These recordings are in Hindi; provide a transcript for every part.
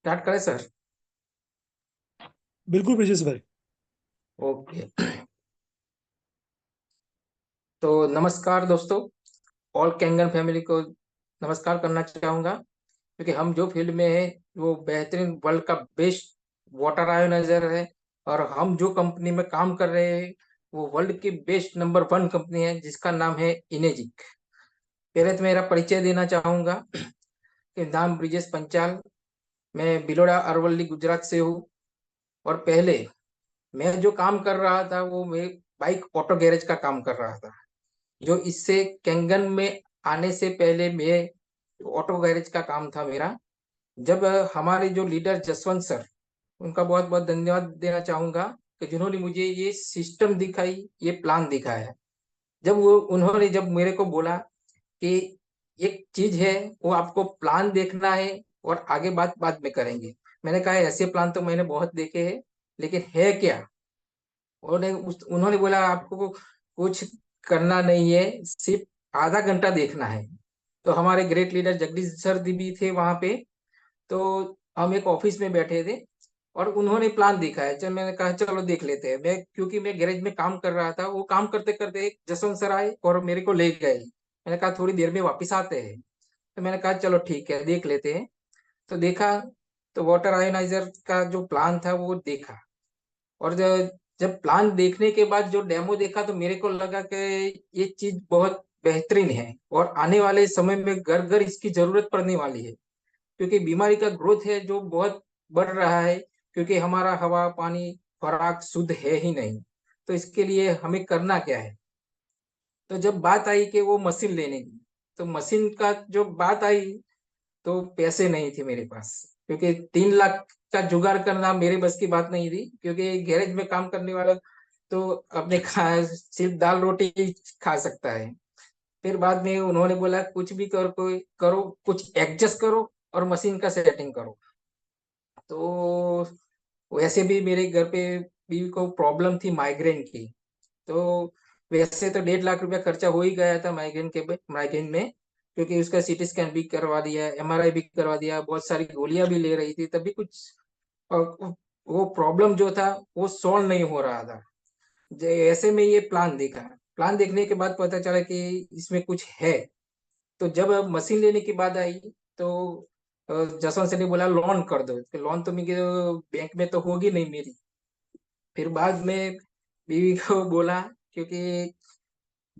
स्टार्ट करें सर। बिल्कुल ब्रिजेश भाई। ओके। तो नमस्कार दोस्तों, ऑल कैंगन फैमिली को नमस्कार करना चाहूंगा, क्योंकि हम जो फील्ड में है वो बेहतरीन वर्ल्ड का बेस्ट वाटर आयोनाइजर है। और हम जो कंपनी में काम कर रहे हैं वो वर्ल्ड की बेस्ट नंबर वन कंपनी है जिसका नाम है इनेजिक। पहले तो मेरा परिचय देना चाहूंगा कि नाम ब्रिजेश पंचाल। मैं बिलोड़ा अरवली गुजरात से हूँ। और पहले मैं जो काम कर रहा था वो मैं बाइक ऑटो गैरेज का काम कर रहा था। जो इससे कैंगन में आने से पहले मैं ऑटो गैरेज का काम था मेरा। जब हमारे जो लीडर जसवंत सर, उनका बहुत बहुत धन्यवाद देना चाहूंगा कि जिन्होंने मुझे ये सिस्टम दिखाई, ये प्लान दिखाया। जब मेरे को बोला कि एक चीज है, वो आपको प्लान देखना है और आगे बात बाद में करेंगे। मैंने कहा ऐसे प्लान तो मैंने बहुत देखे हैं, लेकिन है क्या। उन्होंने बोला आपको कुछ करना नहीं है, सिर्फ आधा घंटा देखना है। तो हमारे ग्रेट लीडर जगदीश सर भी थे वहां पे। तो हम एक ऑफिस में बैठे थे और उन्होंने प्लान दिखाया। जब मैंने कहा चलो देख लेते हैं, क्योंकि मैं गैरेज में काम कर रहा था, वो काम करते करते एक जसवंत सर आए और मेरे को ले गए। मैंने कहा थोड़ी देर में वापिस आते हैं। तो मैंने कहा चलो ठीक है देख लेते हैं। तो देखा, तो वाटर आयोनाइजर का जो प्लान था वो देखा। और जब प्लान देखने के बाद जो डेमो देखा तो मेरे को लगा कि ये चीज बहुत बेहतरीन है और आने वाले समय में घर घर इसकी जरूरत पड़ने वाली है। क्योंकि बीमारी का ग्रोथ है जो बहुत बढ़ रहा है, क्योंकि हमारा हवा पानी खुराक शुद्ध है ही नहीं। तो इसके लिए हमें करना क्या है। तो जब बात आई कि वो मशीन लेने की, तो मशीन का जो बात आई, तो पैसे नहीं थे मेरे पास। क्योंकि 3 लाख का जुगाड़ करना मेरे बस की बात नहीं थी, क्योंकि गैरेज में काम करने वाला तो अपने खा सिर्फ दाल रोटी ही खा सकता है। फिर बाद में उन्होंने बोला कुछ भी करो, कुछ एडजस्ट करो और मशीन का सेटिंग करो। तो वैसे भी मेरे घर पे बीवी को प्रॉब्लम थी माइग्रेन की। तो वैसे तो 1.5 लाख रुपया खर्चा हो ही गया था माइग्रेन में। क्योंकि उसका सीटी स्कैन भी करवा दिया, एमआरआई भी करवा दिया, बहुत सारी गोलियां भी ले रही थी, तभी कुछ अ, वो प्रॉब्लम जो था वो सॉल्व नहीं हो रहा था। ऐसे में ये प्लान देखा। प्लान देखने के बाद पता चला कि इसमें कुछ है। तो जब मशीन लेने की बात आई, तो जसवंत सर ने बोला लोन कर दो। तो लोन तो मेरे बैंक में तो होगी नहीं मेरी। फिर बाद में बीवी को बोला, क्योंकि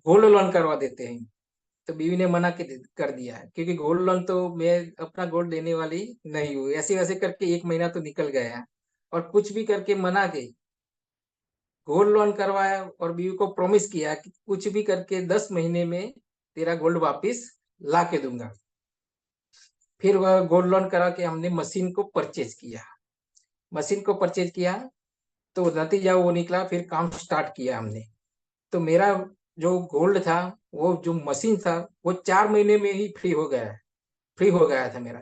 गोल्ड लोन करवा देते हैं। तो बीवी ने कर दिया, क्योंकि गोल्ड लोन तो मैं अपना गोल्ड देने वाली नहीं हूँ। ऐसे वैसे करके 1 महीना तो निकल गया और कुछ भी करके मना गई। गोल्ड लोन करवाया और बीवी को प्रॉमिस किया कि कुछ भी करके 10 महीने में तेरा गोल्ड वापस ला के दूंगा। फिर वह गोल्ड लोन करा के हमने मशीन को परचेज किया। मशीन को परचेज किया तो नतीजा वो निकला, फिर काम स्टार्ट किया हमने। तो मेरा जो गोल्ड था, वो जो मशीन था, वो 4 महीने में ही फ्री हो गया था मेरा।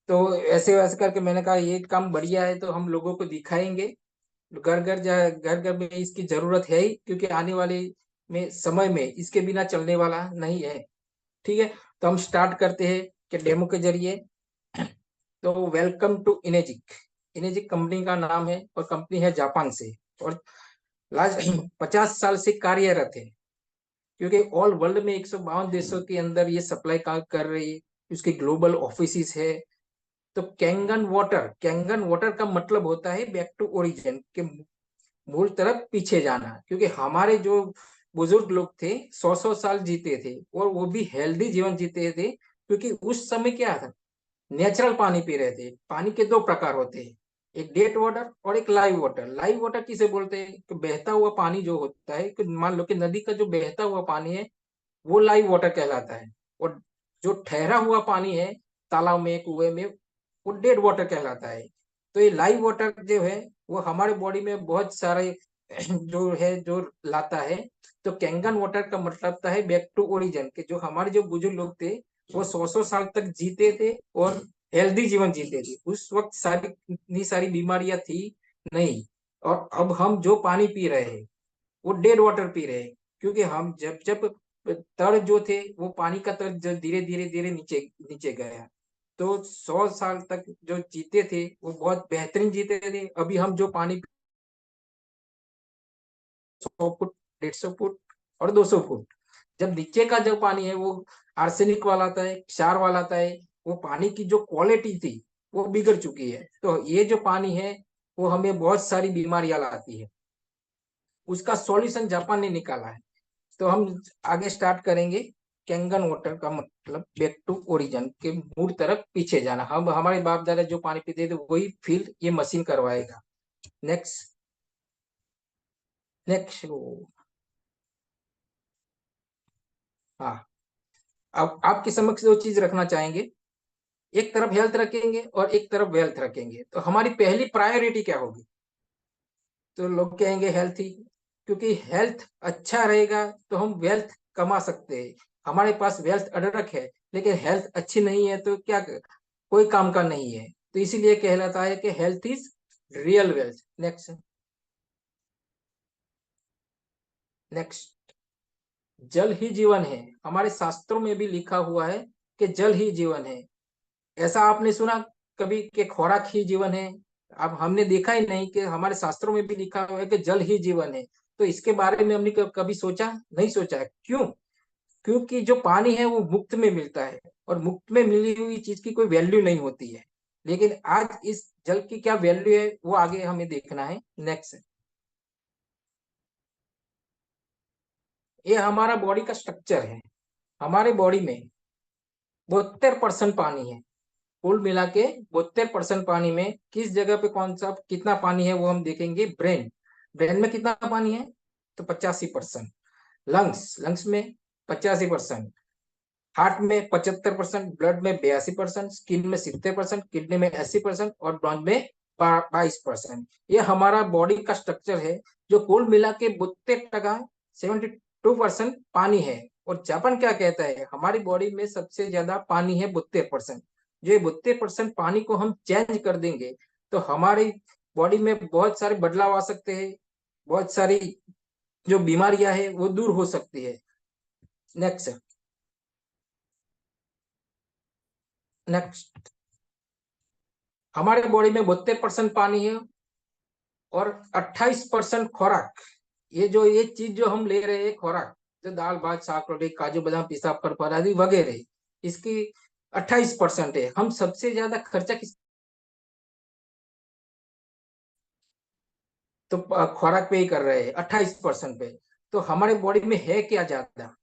तो ऐसे वैसे करके मैंने कहा ये काम बढ़िया है, तो हम लोगों को दिखाएंगे। घर घर में इसकी जरूरत है ही, क्योंकि आने वाले में समय में इसके बिना चलने वाला नहीं है। ठीक है। तो हम स्टार्ट करते हैं कि डेमो के जरिए। तो welcome to Enagic. Enagic company का नाम है और कंपनी है जापान से। और लास्ट 50 साल से कार्यरत है, क्योंकि ऑल वर्ल्ड में 152 देशों के अंदर ये सप्लाई कर रही है। उसके ग्लोबल ऑफिस है। तो कैंगन वाटर का मतलब होता है बैक टू ओरिजिन, के मूल तरफ पीछे जाना। क्योंकि हमारे जो बुजुर्ग लोग थे 100-100 साल जीते थे और वो भी हेल्दी जीवन जीते थे, क्योंकि उस समय क्या था, नेचुरल पानी पी रहे थे। पानी के 2 प्रकार होते हैं, एक डेट वाटर और एक लाइव वाटर। लाइव वाटर किसे बोलते हैं, कि बहता हुआ पानी जो होता है, कि मान लो कि नदी का जो बहता हुआ पानी है वो लाइव वाटर कहलाता है। और जो ठहरा हुआ पानी है तालाब में कुएं में, वो डेड वाटर कहलाता है। तो ये लाइव वाटर जो है वो हमारे बॉडी में बहुत सारे जो लाता है। तो कैंगन वाटर का मतलब था है बैक टू ओरिजिन, के जो हमारे जो बुजुर्ग लोग थे वो 100-100 साल तक जीते थे और हेल्दी जीवन जीते थे। उस वक्त इतनी सारी बीमारियां थी नहीं। और अब हम जो पानी पी रहे हैं वो डेड वाटर पी रहे हैं। क्योंकि हम जब जब तड़ जो थे, वो पानी का तड़ धीरे धीरे धीरे नीचे नीचे गया। तो 100 साल तक जो जीते थे वो बहुत बेहतरीन जीते थे। अभी हम जो पानी 100 फुट, 150 फुट और 200 फुट, जब नीचे का जो पानी है वो आर्सेनिक वाला आता है, क्षार वाला आता है, वो पानी की जो क्वालिटी थी वो बिगड़ चुकी है। तो ये जो पानी है वो हमें बहुत सारी बीमारियां लाती है। उसका सॉल्यूशन जापान ने निकाला है। तो हम आगे स्टार्ट करेंगे। कैंगन वाटर का मतलब बैक टू ओरिजिन, के मूल तरफ पीछे जाना। हम हमारे बाप दादा जो पानी पीते थे वही फील ये मशीन करवाएगा। नेक्स्ट। नेक्स्ट। हाँ, अब आपके समक्ष दो चीज रखना चाहेंगे। एक तरफ हेल्थ रखेंगे और एक तरफ वेल्थ रखेंगे। तो हमारी पहली प्रायोरिटी क्या होगी? तो लोग कहेंगे हेल्थ ही, क्योंकि हेल्थ अच्छा रहेगा तो हम वेल्थ कमा सकते हैं। हमारे पास वेल्थ अडरक है लेकिन हेल्थ अच्छी नहीं है तो क्या, कोई काम का नहीं है। तो इसीलिए कहलाता है कि health is real wealth. Next. Next. जल ही जीवन है। हमारे शास्त्रों में भी लिखा हुआ है कि जल ही जीवन है। ऐसा आपने सुना कभी कि खुराक ही जीवन है? अब हमने देखा ही नहीं कि हमारे शास्त्रों में भी लिखा हुआ है कि जल ही जीवन है। तो इसके बारे में हमने कभी सोचा नहीं? सोचा है क्यों? क्योंकि जो पानी है वो मुफ्त में मिलता है और मुफ्त में मिली हुई चीज की कोई वैल्यू नहीं होती है। लेकिन आज इस जल की क्या वैल्यू है वो आगे हमें देखना है। नेक्स्ट। ये हमारा बॉडी का स्ट्रक्चर है। हमारे बॉडी में 72% पानी है। कुल मिला के 72% पानी में किस जगह पे कौन सा कितना पानी है वो हम देखेंगे। ब्रेन। ब्रेन में कितना पानी है? तो 85%। लंग्स, लंग्स में 85%। हार्ट में 75%, ब्लड में 82%, स्किन में 70%, किडनी में 80% और ब्लड में 22%। ये हमारा बॉडी का स्ट्रक्चर है जो कुल मिला के 72 टका 72% पानी है। और जापान क्या कहता है, हमारी बॉडी में सबसे ज्यादा पानी है 72%। जो 72% पानी को हम चेंज कर देंगे तो हमारी बॉडी में बहुत सारे बदलाव आ सकते हैं। बहुत सारी जो बीमारियां है वो दूर हो सकती है। नेक्स्ट। नेक्स्ट। हमारे बॉडी में 72% पानी है और 28% खुराक। ये चीज जो हम ले रहे हैं खुराक, जो दाल भात साग रोटी काजू बादाम पिस्ता फल आदि वगैरह, इसकी 28% है। हम सबसे ज्यादा खर्चा किस, तो खुराक पे ही कर रहे हैं 28% पे। तो हमारे बॉडी में है क्या ज्यादा?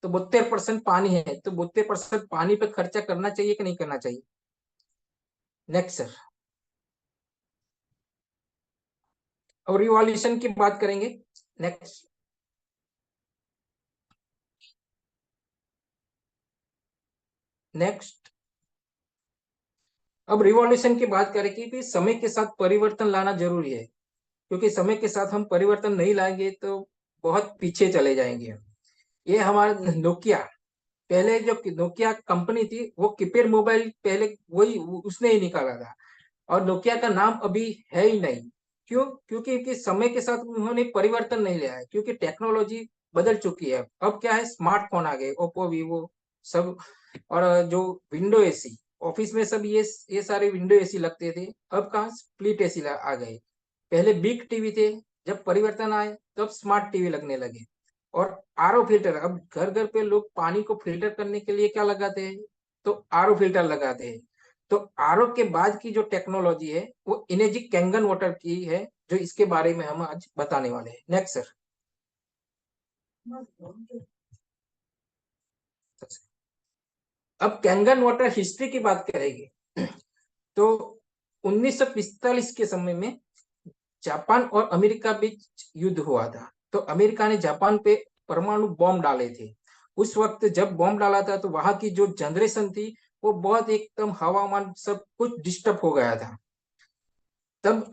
तो 72% पानी है। तो 72% पानी पे खर्चा करना चाहिए कि नहीं करना चाहिए? Next sir. और रिवॉल्यूशन की बात करेंगे। नेक्स्ट। नेक्स्ट। अब रिवॉल्यूशन की बात करें कि समय के साथ परिवर्तन लाना जरूरी है, क्योंकि समय के साथ हम परिवर्तन नहीं लाएंगे तो बहुत पीछे चले जाएंगे। ये हमारा नोकिया, पहले जो नोकिया कंपनी थी वो कीपैड मोबाइल पहले वही उसने ही निकाला था। और नोकिया का नाम अभी है ही नहीं। क्यों? क्योंकि समय के साथ उन्होंने परिवर्तन नहीं लिया है, क्योंकि टेक्नोलॉजी बदल चुकी है। अब क्या है, स्मार्टफोन आ गए, ओप्पो वीवो सब। और जो विंडो एसी, ऑफिस में सब ये सारे विंडो एसी लगते थे। अब कहाँ स्प्लिट एसी आ गए। पहले बिग टीवी थे, जब परिवर्तन आए तब स्मार्ट टीवी लगने लगे। और आरओ फिल्टर, अब घर घर पे लोग पानी को फिल्टर करने के लिए क्या लगाते हैं? तो आरओ फिल्टर लगाते हैं। तो आरओ के बाद की जो टेक्नोलॉजी है वो इनेजी कैंगन वाटर की है, जो इसके बारे में हम आज बताने वाले हैं। Next sir. अब कैंगन वाटर हिस्ट्री की बात करेंगे तो 1945 के समय में जापान और अमेरिका बीच युद्ध हुआ था। तो अमेरिका ने जापान पे परमाणु बॉम्ब डाले थे। उस वक्त जब बॉम्ब डाला था तो वहां की जो जनरेशन थी वो बहुत एकदम हवामान सब कुछ डिस्टर्ब हो गया था। तब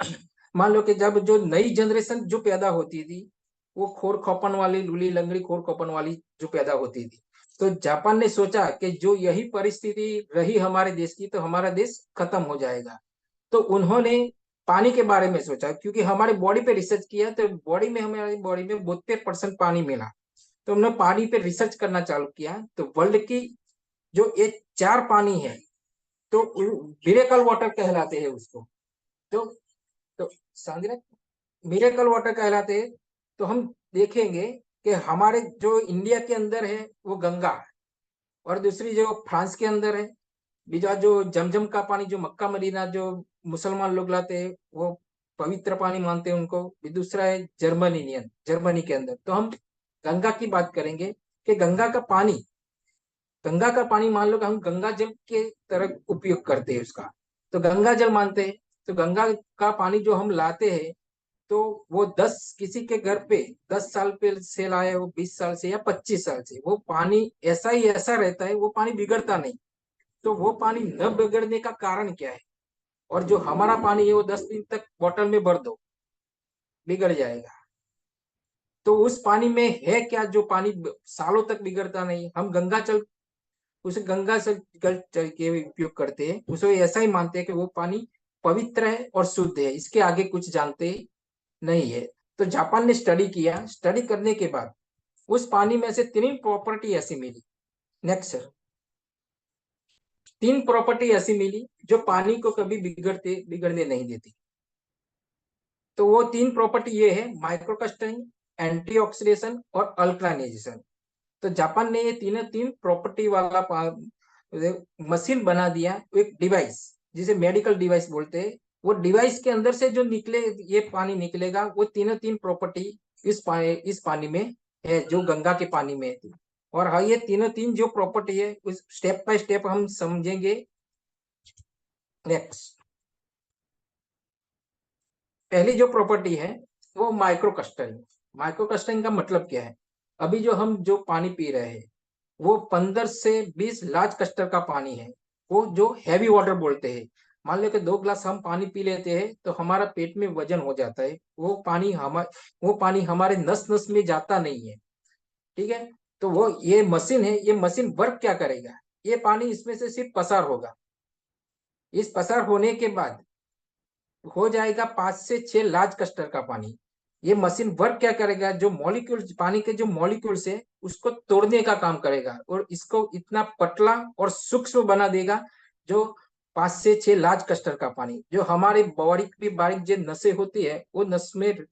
मान लो कि जब जो नई जनरेशन जो पैदा होती थी वो खोर खोपन वाली, लूली लंगड़ी खोर खोपन वाली जो पैदा होती थी। तो जापान ने सोचा कि जो यही परिस्थिति रही हमारे देश की तो हमारा देश खत्म हो जाएगा। तो उन्होंने पानी के बारे में सोचा, क्योंकि हमारे बॉडी पे रिसर्च किया तो बॉडी में, हमारी बॉडी में 72% पानी मिला। तो हमने पानी पे रिसर्च करना चालू किया। तो वर्ल्ड की जो ये चार पानी है, तो मिरेकल वाटर कहलाते हैं उसको। तो तो सांद्रा मिरेकल वाटर कहलाते हैं। तो हम देखेंगे कि हमारे जो इंडिया के अंदर है वो गंगा है, और दूसरी जो फ्रांस के अंदर है, बीजा जो जमजम का पानी जो मक्का मदीना जो मुसलमान लोग लाते हैं वो पवित्र पानी मानते हैं उनको भी। दूसरा है जर्मनी के अंदर। तो हम गंगा की बात करेंगे कि गंगा का पानी मान लो कि हम गंगा जल के तरह उपयोग करते हैं उसका, तो गंगा जल मानते हैं। तो गंगा का पानी जो हम लाते हैं, तो वो 10 किसी के घर पे 10 साल पे से लाए, वो 20 साल से या 25 साल से, वो पानी ऐसा ही ऐसा रहता है, वो पानी बिगड़ता नहीं। तो वो पानी न बिगड़ने का कारण क्या है? और जो हमारा पानी है वो 10 दिन तक बोतल में भर दो, बिगड़ जाएगा। तो उस पानी में है क्या जो पानी सालों तक बिगड़ता नहीं? हम गंगा जल, उसे गंगा से जल चल के उपयोग करते हैं, उसे ऐसा ही मानते हैं कि वो पानी पवित्र है और शुद्ध है, इसके आगे कुछ जानते नहीं है। तो जापान ने स्टडी किया, स्टडी करने के बाद उस पानी में से 3 प्रॉपर्टी ऐसी मिली। Next sir. 3 प्रॉपर्टी ऐसी मिली जो पानी को कभी बिगड़ने नहीं देती। तो वो 3 प्रॉपर्टी ये है, माइक्रोक्रिस्टलिन, एंटीऑक्सीडेशन और अल्कलाइनेशन। तो जापान ने ये तीन तीन प्रॉपर्टी वाला मशीन बना दिया, एक डिवाइस जिसे मेडिकल डिवाइस बोलते हैं। वो डिवाइस के अंदर से जो निकले, ये पानी निकलेगा, वो तीनों तीन प्रॉपर्टी इस पानी में है जो गंगा के पानी में है। और हाँ, ये तीनों तीन जो प्रॉपर्टी है उस स्टेप बाय स्टेप हम समझेंगे। नेक्स्ट, पहली जो प्रॉपर्टी है वो माइक्रोक्रिस्टलिन। माइक्रोक्रिस्टलिन का मतलब क्या है? अभी जो हम जो पानी पी रहे हैं वो 15 से 20 लार्ज क्लस्टर का पानी है, वो जो हैवी वाटर बोलते हैं। मान लो कि 2 ग्लास हम पानी पी लेते हैं तो हमारा पेट में वजन हो जाता है। वो पानी हमारे नस नस में जाता नहीं है। ठीक है। तो वो ये मशीन है, ये मशीन वर्क क्या करेगा? ये पानी इसमें से सिर्फ पसार होगा। इस पसार होने के बाद हो जाएगा 5 से 6 लार्ज क्लस्टर का पानी। ये मशीन वर्क क्या करेगा? जो मॉलिक्यूल्स, पानी के जो मॉलिक्यूल्स है उसको तोड़ने का काम करेगा और इसको इतना पतला और सूक्ष्म बना देगा, जो 5 से 6 लार्ज क्लस्टर का पानी, जो हमारे बॉडी की बारीक जो नसें होती है वो नस में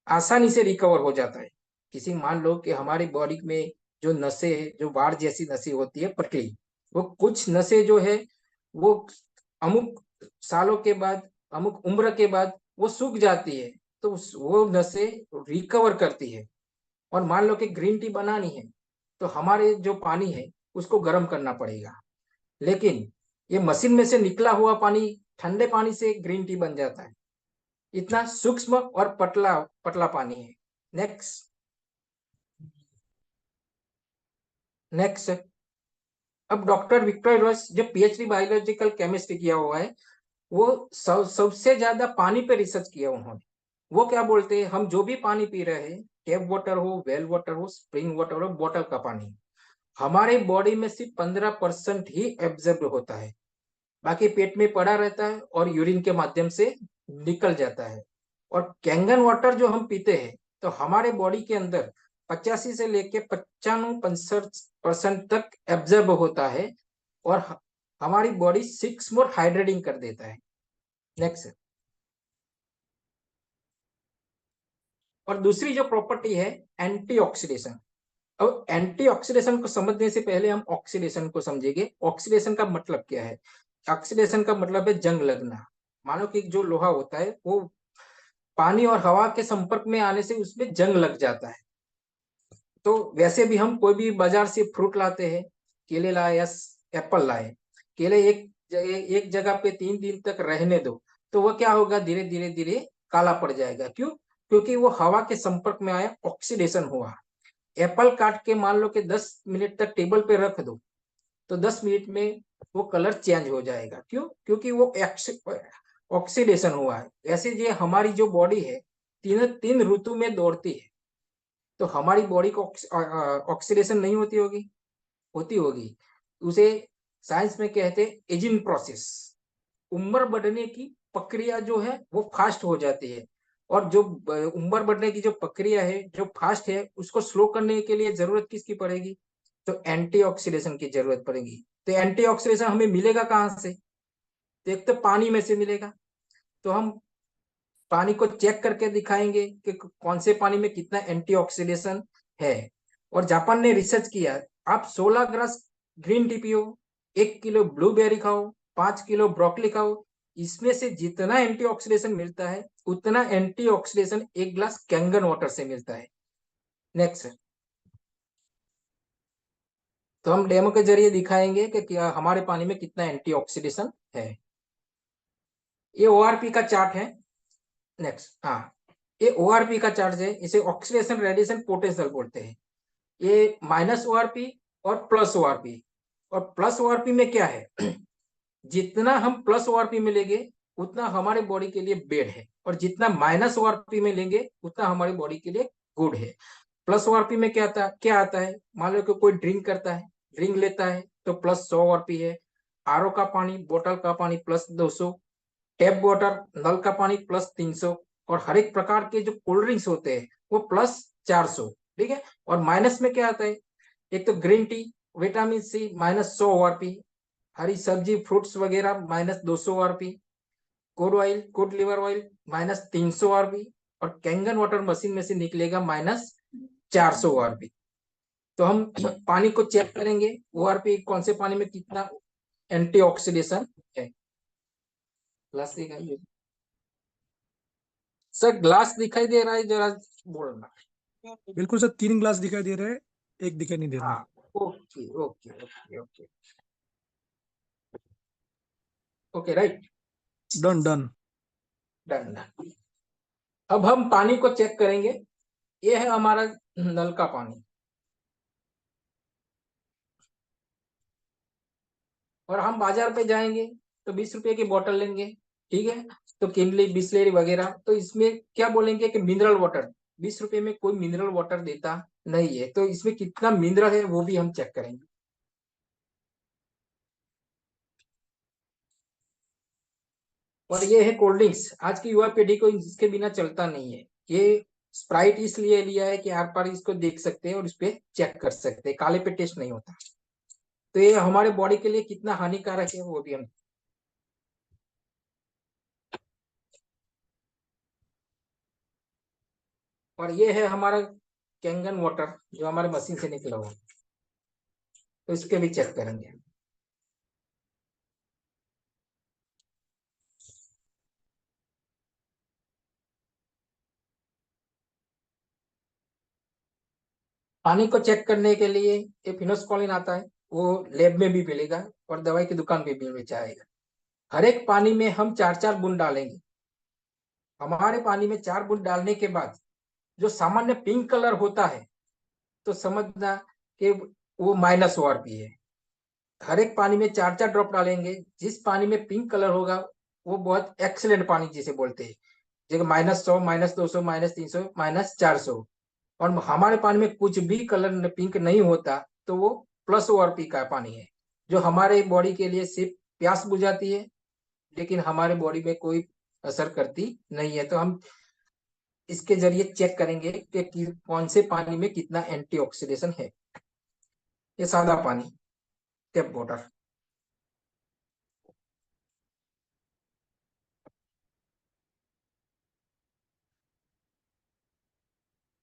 आसानी से रिकवर हो जाता है। किसी मान लो कि हमारी बॉडी में जो नसें है, जो बाढ़ जैसी नसें होती है पतली, वो कुछ नसें जो है वो अमुक सालों के बाद, अमुक उम्र के बाद वो सूख जाती है। तो वो नसें रिकवर करती है। और मान लो कि ग्रीन टी बनानी है तो हमारे जो पानी है उसको गर्म करना पड़ेगा, लेकिन ये मशीन में से निकला हुआ पानी ठंडे पानी से ग्रीन टी बन जाता है। इतना सूक्ष्म और पतला पतला पानी है। नेक्स्ट। नेक्स्ट, अब डॉक्टर विक्टर रॉस जो पीएचडी बायोलॉजिकल केमिस्ट्री किया हुआ है, वो सबसे ज्यादा पानी पे रिसर्च किया उन्होंने। वो क्या बोलते हैं, हम जो भी पानी पी रहे हैं, टैप वाटर हो, वेल वाटर हो, स्प्रिंग वाटर हो, बोतल का पानी, हमारे बॉडी में सिर्फ 15% ही एब्जॉर्ब होता है। बाकी पेट में पड़ा रहता है और यूरिन के माध्यम से निकल जाता है। और कैंगन वाटर जो हम पीते हैं, तो हमारे बॉडी के अंदर 85 से लेके 95-65% तक एब्जॉर्ब होता है और हमारी बॉडी 6 मोर हाइड्रेटिंग कर देता है। नेक्स्ट। और दूसरी जो प्रॉपर्टी है, एंटीऑक्सीडेशन। अब एंटीऑक्सीडेशन को समझने से पहले हम ऑक्सीडेशन को समझेंगे। ऑक्सीडेशन का मतलब क्या है? ऑक्सीडेशन का मतलब है जंग लगना। मानो कि जो लोहा होता है वो पानी और हवा के संपर्क में आने से उसमें जंग लग जाता है। तो वैसे भी हम कोई भी बाजार से फ्रूट लाते हैं, केले लाए या एप्पल लाए, केले एक जगह पे 3 दिन तक रहने दो, तो वो क्या होगा? धीरे धीरे धीरे काला पड़ जाएगा। क्यों? क्योंकि वो हवा के संपर्क में आया, ऑक्सीडेशन हुआ। एप्पल काट के मान लो कि 10 मिनट तक टेबल पे रख दो, तो 10 मिनट में वो कलर चेंज हो जाएगा। क्यों? क्योंकि वो ऑक्सीडेशन हुआ है। ऐसे ये हमारी जो बॉडी है तीन तीन ऋतु में दौड़ती है, तो हमारी बॉडी को ऑक्सीडेशन नहीं होती होगी? होती होगी। उसे साइंस में कहते हैं एजिंग प्रोसेस। उम्र बढ़ने की प्रक्रिया जो है वो फास्ट हो जाती है। और जो उम्र बढ़ने की जो प्रक्रिया है जो फास्ट है, उसको स्लो करने के लिए जरूरत किसकी पड़ेगी? तो एंटीऑक्सीडेशन की जरूरत पड़ेगी। तो एंटीऑक्सीडेशन हमें मिलेगा कहाँ से? तो एक तो पानी में से मिलेगा, तो हम पानी को चेक करके दिखाएंगे कि कौन से पानी में कितना एंटीऑक्सीडेशन है। और जापान ने रिसर्च किया, आप 16 ग्लास ग्रीन टी पियो, 1 किलो ब्लूबेरी खाओ, 5 किलो ब्रोकली खाओ, इसमें से जितना एंटीऑक्सीडेशन मिलता है उतना एंटीऑक्सीडेशन 1 ग्लास कैंगन वाटर से मिलता है। नेक्स्ट, तो हम डेमो के जरिए दिखाएंगे कि क्या हमारे पानी में कितना एंटीऑक्सीडेशन है। ये ओआरपी का चार्ट है। नेक्स्ट, हाँ, ये ओआरपी का चार्ज है, इसे ऑक्सीडेशन रेडिएशन पोटेंशियल बोलते हैं। ये माइनस ओआरपी और प्लस ओआरपी। और प्लस ओआरपी में क्या है, जितना हम प्लस ओआरपी में लेंगे उतना हमारे बॉडी के लिए बेड है, और जितना माइनस ओआरपी में लेंगे उतना हमारी बॉडी के लिए गुड है। प्लस ओआरपी में क्या आता है, मान लो कि कोई ड्रिंक करता है, ड्रिंक लेता है तो प्लस 100 ओआरपी है। आरओ का पानी, बोतल का पानी प्लस 200, टैप वाटर, नल का पानी प्लस 300, और हर एक प्रकार के जो कोल्ड ड्रिंक्स होते हैं वो प्लस 400। ठीक है। और माइनस में क्या आता है, एक तो green tea, vitamin C minus 100 ORP, हरी सब्जी फ्रूट्स वगैरह minus 200 ORP, cod oil, cod liver oil minus 300 ORP, और कैंगन वाटर मशीन में से निकलेगा माइनस 400 ओआरपी। तो हम पानी को चेक करेंगे ओआरपी कौन से पानी में कितना एंटीऑक्सीडेशन है। ग्लास दिखाइए सर, ग्लास दिखाई दे रहा है, जरा बोलना। बिल्कुल सर, 3 ग्लास दिखाई दे रहे हैं, एक दिखाई नहीं दे रहा। हाँ, okay okay okay okay okay, right, done done. Done done. अब हम पानी को चेक करेंगे। ये है हमारा नल का पानी, और हम बाजार पे जाएंगे तो 20 रुपए की बोतल लेंगे। ठीक है। तो किनली, बिस्लेरी वगैरह, तो इसमें क्या बोलेंगे कि मिनरल वाटर, 20 रुपए में कोई मिनरल वाटर देता नहीं है, तो इसमें कितना मिनरल है वो भी हम चेक करेंगे। और ये है कोल्ड ड्रिंक्स, आज की युवा पीढ़ी को इसके बिना चलता नहीं है। ये स्प्राइट इसलिए लिया है कि आर पार इसको देख सकते हैं और इस पे चेक कर सकते हैं, काले पे टेस्ट नहीं होता। तो ये हमारे बॉडी के लिए कितना हानिकारक है वो भी हम। और ये है हमारा कैंगन वाटर जो हमारे मशीन से निकला हुआ, तो इसके भी चेक करेंगे। पानी को चेक करने के लिए एक फिनोस्कोलिन आता है, वो लैब में भी मिलेगा और दवाई की दुकान पे भी बेचा जाएगा। हर एक पानी में हम 4-4 बूंद डालेंगे। हमारे पानी में 4 बूंद डालने के बाद जो सामान्य पिंक कलर होता है, तो समझना कि वो माइनस ओआरपी है। हर एक पानी में 4-4 ड्रॉप डालेंगे, जिस पानी में पिंक कलर होगा वो बहुत एक्सीलेंट पानी जिसे बोलते हैं, जैसे -100, -200, -300, -400। और हमारे पानी में कुछ भी कलर पिंक नहीं होता तो वो प्लस ओआरपी का पानी है, जो हमारे बॉडी के लिए सिर्फ प्यास बुझाती है, लेकिन हमारे बॉडी में कोई असर करती नहीं है। तो हम इसके जरिए चेक करेंगे कि कौन से पानी में कितना एंटीऑक्सीडेशन है। ये सादा पानी, टैप वाटर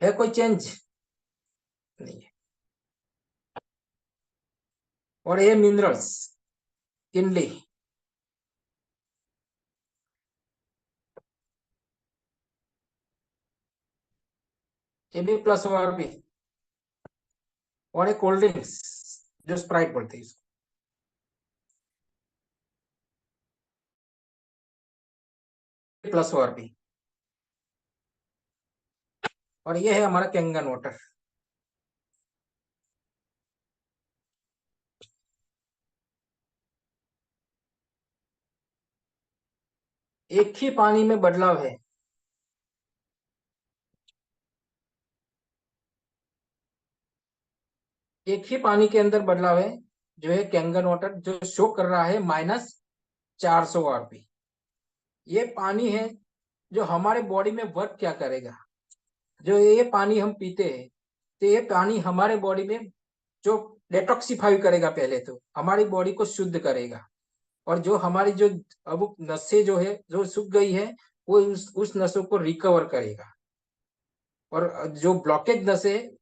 है, कोई चेंज नहीं है। और ये मिनरल्स, किनली, ये भी प्लस ओआरपी। और एक कोल्ड ड्रिंक्स जो स्प्राइट बोलते हैं इसको, प्लस ओआरपी। और ये है हमारा कैंगन वाटर। एक ही पानी में बदलाव है। एक ही पानी के अंदर बदलाव है, जो है कैंगन वाटर, जो शो कर रहा है -400 आरपी। ये पानी है जो हमारे बॉडी में वर्क क्या करेगा, जो ये पानी हम पीते हैं, तो ये पानी हमारे बॉडी में जो डिटॉक्सिफाई करेगा, पहले तो हमारी बॉडी को शुद्ध करेगा। और जो हमारी जो अब नसें जो है जो सूख गई है, वो उस नसों को रिकवर करेगा, और जो ब्लॉकेज नसें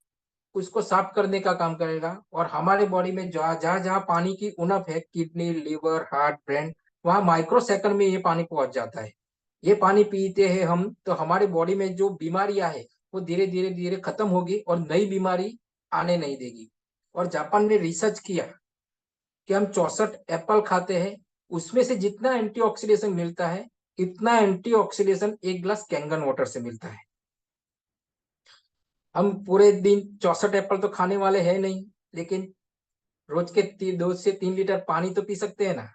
उसको साफ करने का काम करेगा। और हमारे बॉडी में जहाँ जहाँ जहाँ पानी की उणप है, किडनी, लिवर, हार्ट, ब्रेन, वहां माइक्रो सेकंड में ये पानी पहुंच जाता है। ये पानी पीते हैं हम, तो हमारे बॉडी में जो बीमारियां है वो धीरे धीरे धीरे खत्म होगी और नई बीमारी आने नहीं देगी। और जापान ने रिसर्च किया कि हम 64 एप्पल खाते हैं, उसमें से जितना एंटीऑक्सीडेशन मिलता है, इतना एंटीऑक्सीडेशन एक ग्लास कैंगन वाटर से मिलता है। हम पूरे दिन 64 एप्पल तो खाने वाले हैं नहीं, लेकिन रोज के 2 से 3 लीटर पानी तो पी सकते हैं ना।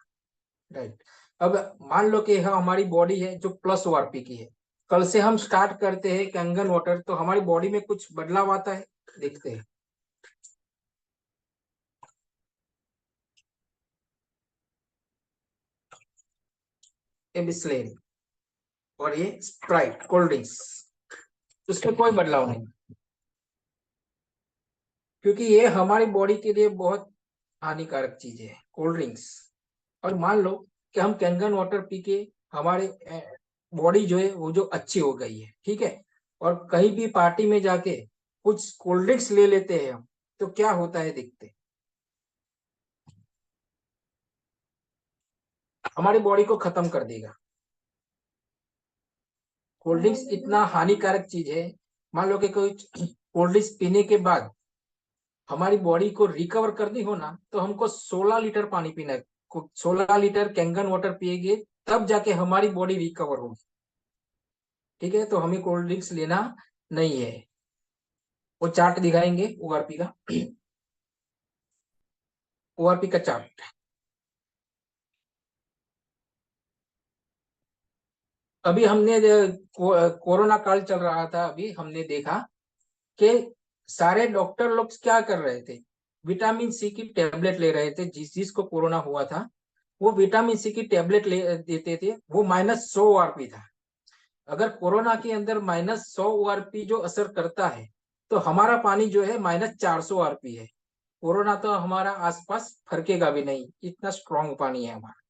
राइट। अब मान लो कि यह हमारी बॉडी है जो प्लस ओआरपी की है। कल से हम स्टार्ट करते हैं कैंगन वाटर, तो हमारी बॉडी में कुछ बदलाव आता है, देखते हैं। ये बिस्लेरी और ये स्प्राइट कोल्ड ड्रिंक्स, उसमें कोई बदलाव नहीं, क्योंकि ये हमारी बॉडी के लिए बहुत हानिकारक चीजें है कोल्ड ड्रिंक्स। और मान लो कि हम कैंगन वाटर पी के हमारे बॉडी जो है वो जो अच्छी हो गई है, ठीक है, और कहीं भी पार्टी में जाके कुछ कोल्ड ड्रिंक्स ले लेते हैं हम, तो क्या होता है देखते हैं। हमारी बॉडी को खत्म कर देगा। कोल्ड ड्रिंक्स इतना हानिकारक चीज है। मान लो कि कोई कोल्ड ड्रिंक्स पीने के बाद हमारी बॉडी को रिकवर करनी हो ना, तो हमको 16 लीटर पानी पीना है। 16 लीटर कैंगन वाटर पिएंगे, तब जाके हमारी बॉडी रिकवर होगी। ठीक है, तो हमें कोल्ड ड्रिंक्स लेना नहीं है। वो चार्ट दिखाएंगे ओआरपी का। ओआरपी का चार्ट। अभी हमने कोरोना काल चल रहा था, अभी हमने देखा कि सारे डॉक्टर लोग क्या कर रहे थे, विटामिन सी की टेबलेट ले रहे थे। जिसको कोरोना हुआ था, वो विटामिन सी की टेबलेट ले देते थे। वो -100 ओआरपी था। अगर कोरोना के अंदर -100 ओआरपी जो असर करता है, तो हमारा पानी जो है -400 ओआरपी है। कोरोना तो हमारा आसपास फरकेगा भी नहीं, इतना स्ट्रांग पानी है हमारा।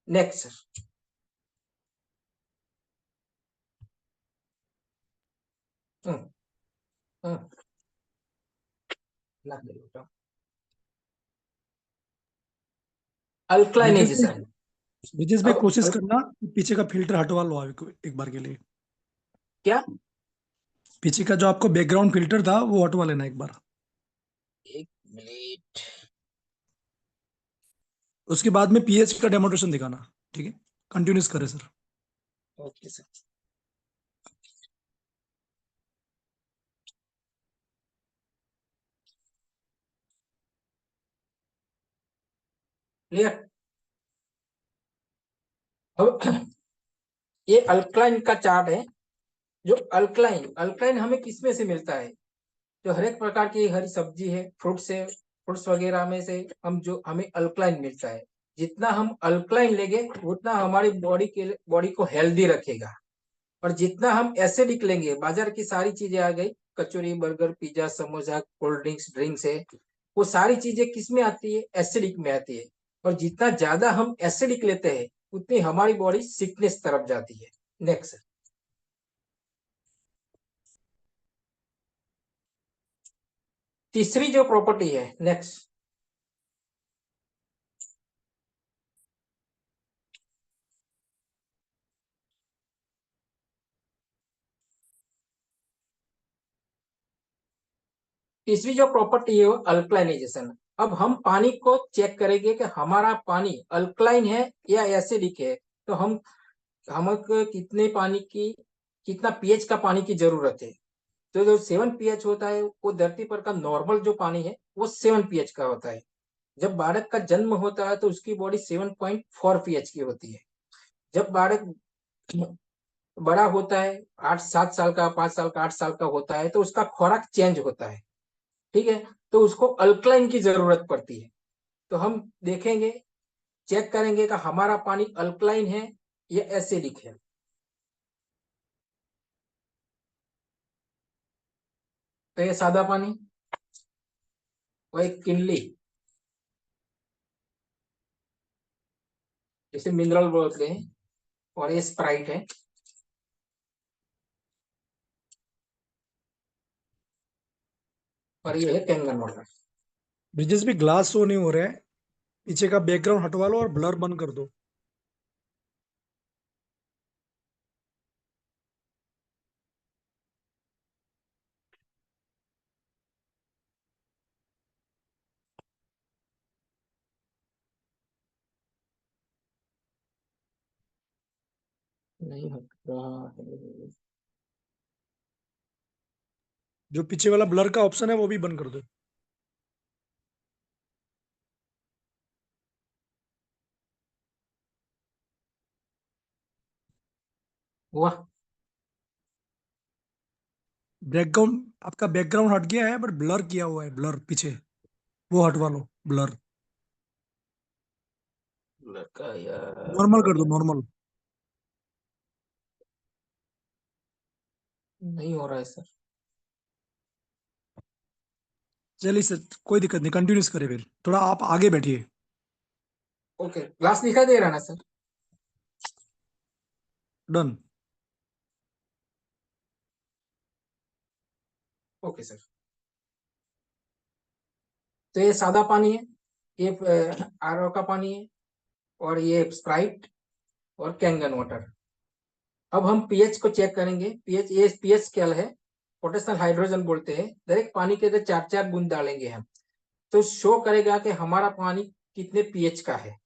Next sir. Hmm, hmm, Brijesh भाई, अल्कलाइनेजेशन। ब्रिजेश भाई अब कोशिश करना कि पीछे का फिल्टर हटवा लो आप एक बार के लिए। क्या? पीछे का जो आपको बैकग्राउंड फिल्टर था वो हटवा लेना एक बार। 1 मिनट। उसके बाद में पीएच का डेमोन्स्ट्रेशन दिखाना। ठीक है, कंटिन्यूस करें सर। Okay sir. क्लियर। अब ये अल्कलाइन का चार्ट है। जो अल्कलाइन अल्कलाइन हमें किसमें से मिलता है? जो हर एक प्रकार की हरी सब्जी है, फ्रूट्स है, फ्रूट्स वगैरह में से हम जो हमें अल्कलाइन मिलता है। जितना हम अल्कलाइन लेंगे, उतना हमारी बॉडी को हेल्दी रखेगा। और जितना हम एसिडिक लेंगे, बाजार की सारी चीजें आ गई, kachori, burger, pizza, samosa, cold drinks, drinks है, वो सारी चीजें किस में आती है? एसिडिक में आती है। और जितना ज्यादा हम एसिडिक लेते हैं, उतनी हमारी बॉडी सिकनेस तरफ जाती है। नेक्स्ट। तीसरी जो प्रॉपर्टी है, नेक्स्ट। तीसरी जो प्रॉपर्टी है वो अल्कलाइनेजेशन। अब हम पानी को चेक करेंगे कि हमारा पानी अल्कलाइन है या एसिडिक है। तो हम हमको कितने पानी की कितना पीएच का पानी की जरूरत है। तो जो 7 पीएच होता है, वो धरती पर का नॉर्मल जो पानी है वो 7 पीएच का होता है। जब बालक का जन्म होता है तो उसकी बॉडी 7.4 पीएच की होती है। जब बालक बड़ा होता है, 8 7 साल का, 5 साल का, 8 साल का होता है, तो उसका खुराक चेंज होता है। ठीक है, तो उसको अल्कलाइन की जरूरत पड़ती है। तो हम देखेंगे, चेक करेंगे कि हमारा पानी अल्कलाइन है या एसिडिक है। तो ये सादा पानी, वो एक किनली, इसे मिनरल बोलते हैं। और ये स्प्राइट है। और ये है कैंगन वाटर। ब्रिजेश भी ग्लास शो नहीं हो रहा है। पीछे का बैकग्राउंड हटवा लो और ब्लर बंद कर दो। नहीं हट रहा है। जो पीछे वाला ब्लर का ऑप्शन है वो भी बंद कर दो। वाह। बैकग्राउंड आपका बैकग्राउंड हट गया है, बट ब्लर किया हुआ है, ब्लर पीछे वो हटवा लो, ब्लर। लड़का यार। नॉर्मल कर दो, नॉर्मल। नहीं हो रहा है सर। चलिए सर, कोई दिक्कत नहीं, कंटिन्यूस करें फिर। थोड़ा आप आगे बैठिए। ओके, ग्लास दिखाई दे रहा ना सर? डन। Okay sir. तो ये सादा पानी है, ये आरओ का पानी है, और ये स्प्राइट और कैंगन वाटर। अब हम पीएच को चेक करेंगे। पीएच, ये पीएच स्केल है, पोटेशियम हाइड्रोजन बोलते हैं। डायरेक्ट पानी के अंदर 4-4 बूंद डालेंगे हम, तो शो करेगा कि हमारा पानी कितने पीएच का है।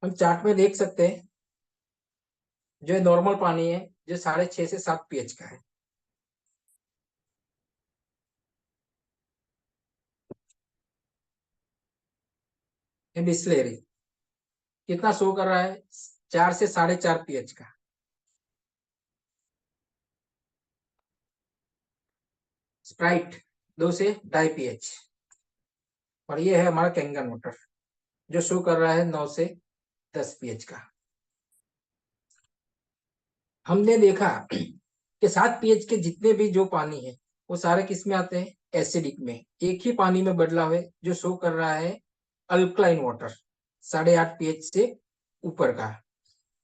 हम चार्ट में देख सकते हैं, जो नॉर्मल पानी है, जो 6.5 से 7 पीएच का है। ये बिस्लेरी कितना शो कर रहा है? 4 से 4.5 पीएच का। स्प्राइट 2 से 2.5 पीएच। और ये है हमारा कैंगन वाटर, जो शो कर रहा है 9 से 10 पीएच का। हमने देखा कि 7 पीएच के जितने भी जो पानी है, वो सारे किस में आते हैं? एसिडिक में। एक ही पानी में बदलाव है जो शो कर रहा है अल्कलाइन वाटर, 8.5 पीएच से ऊपर का।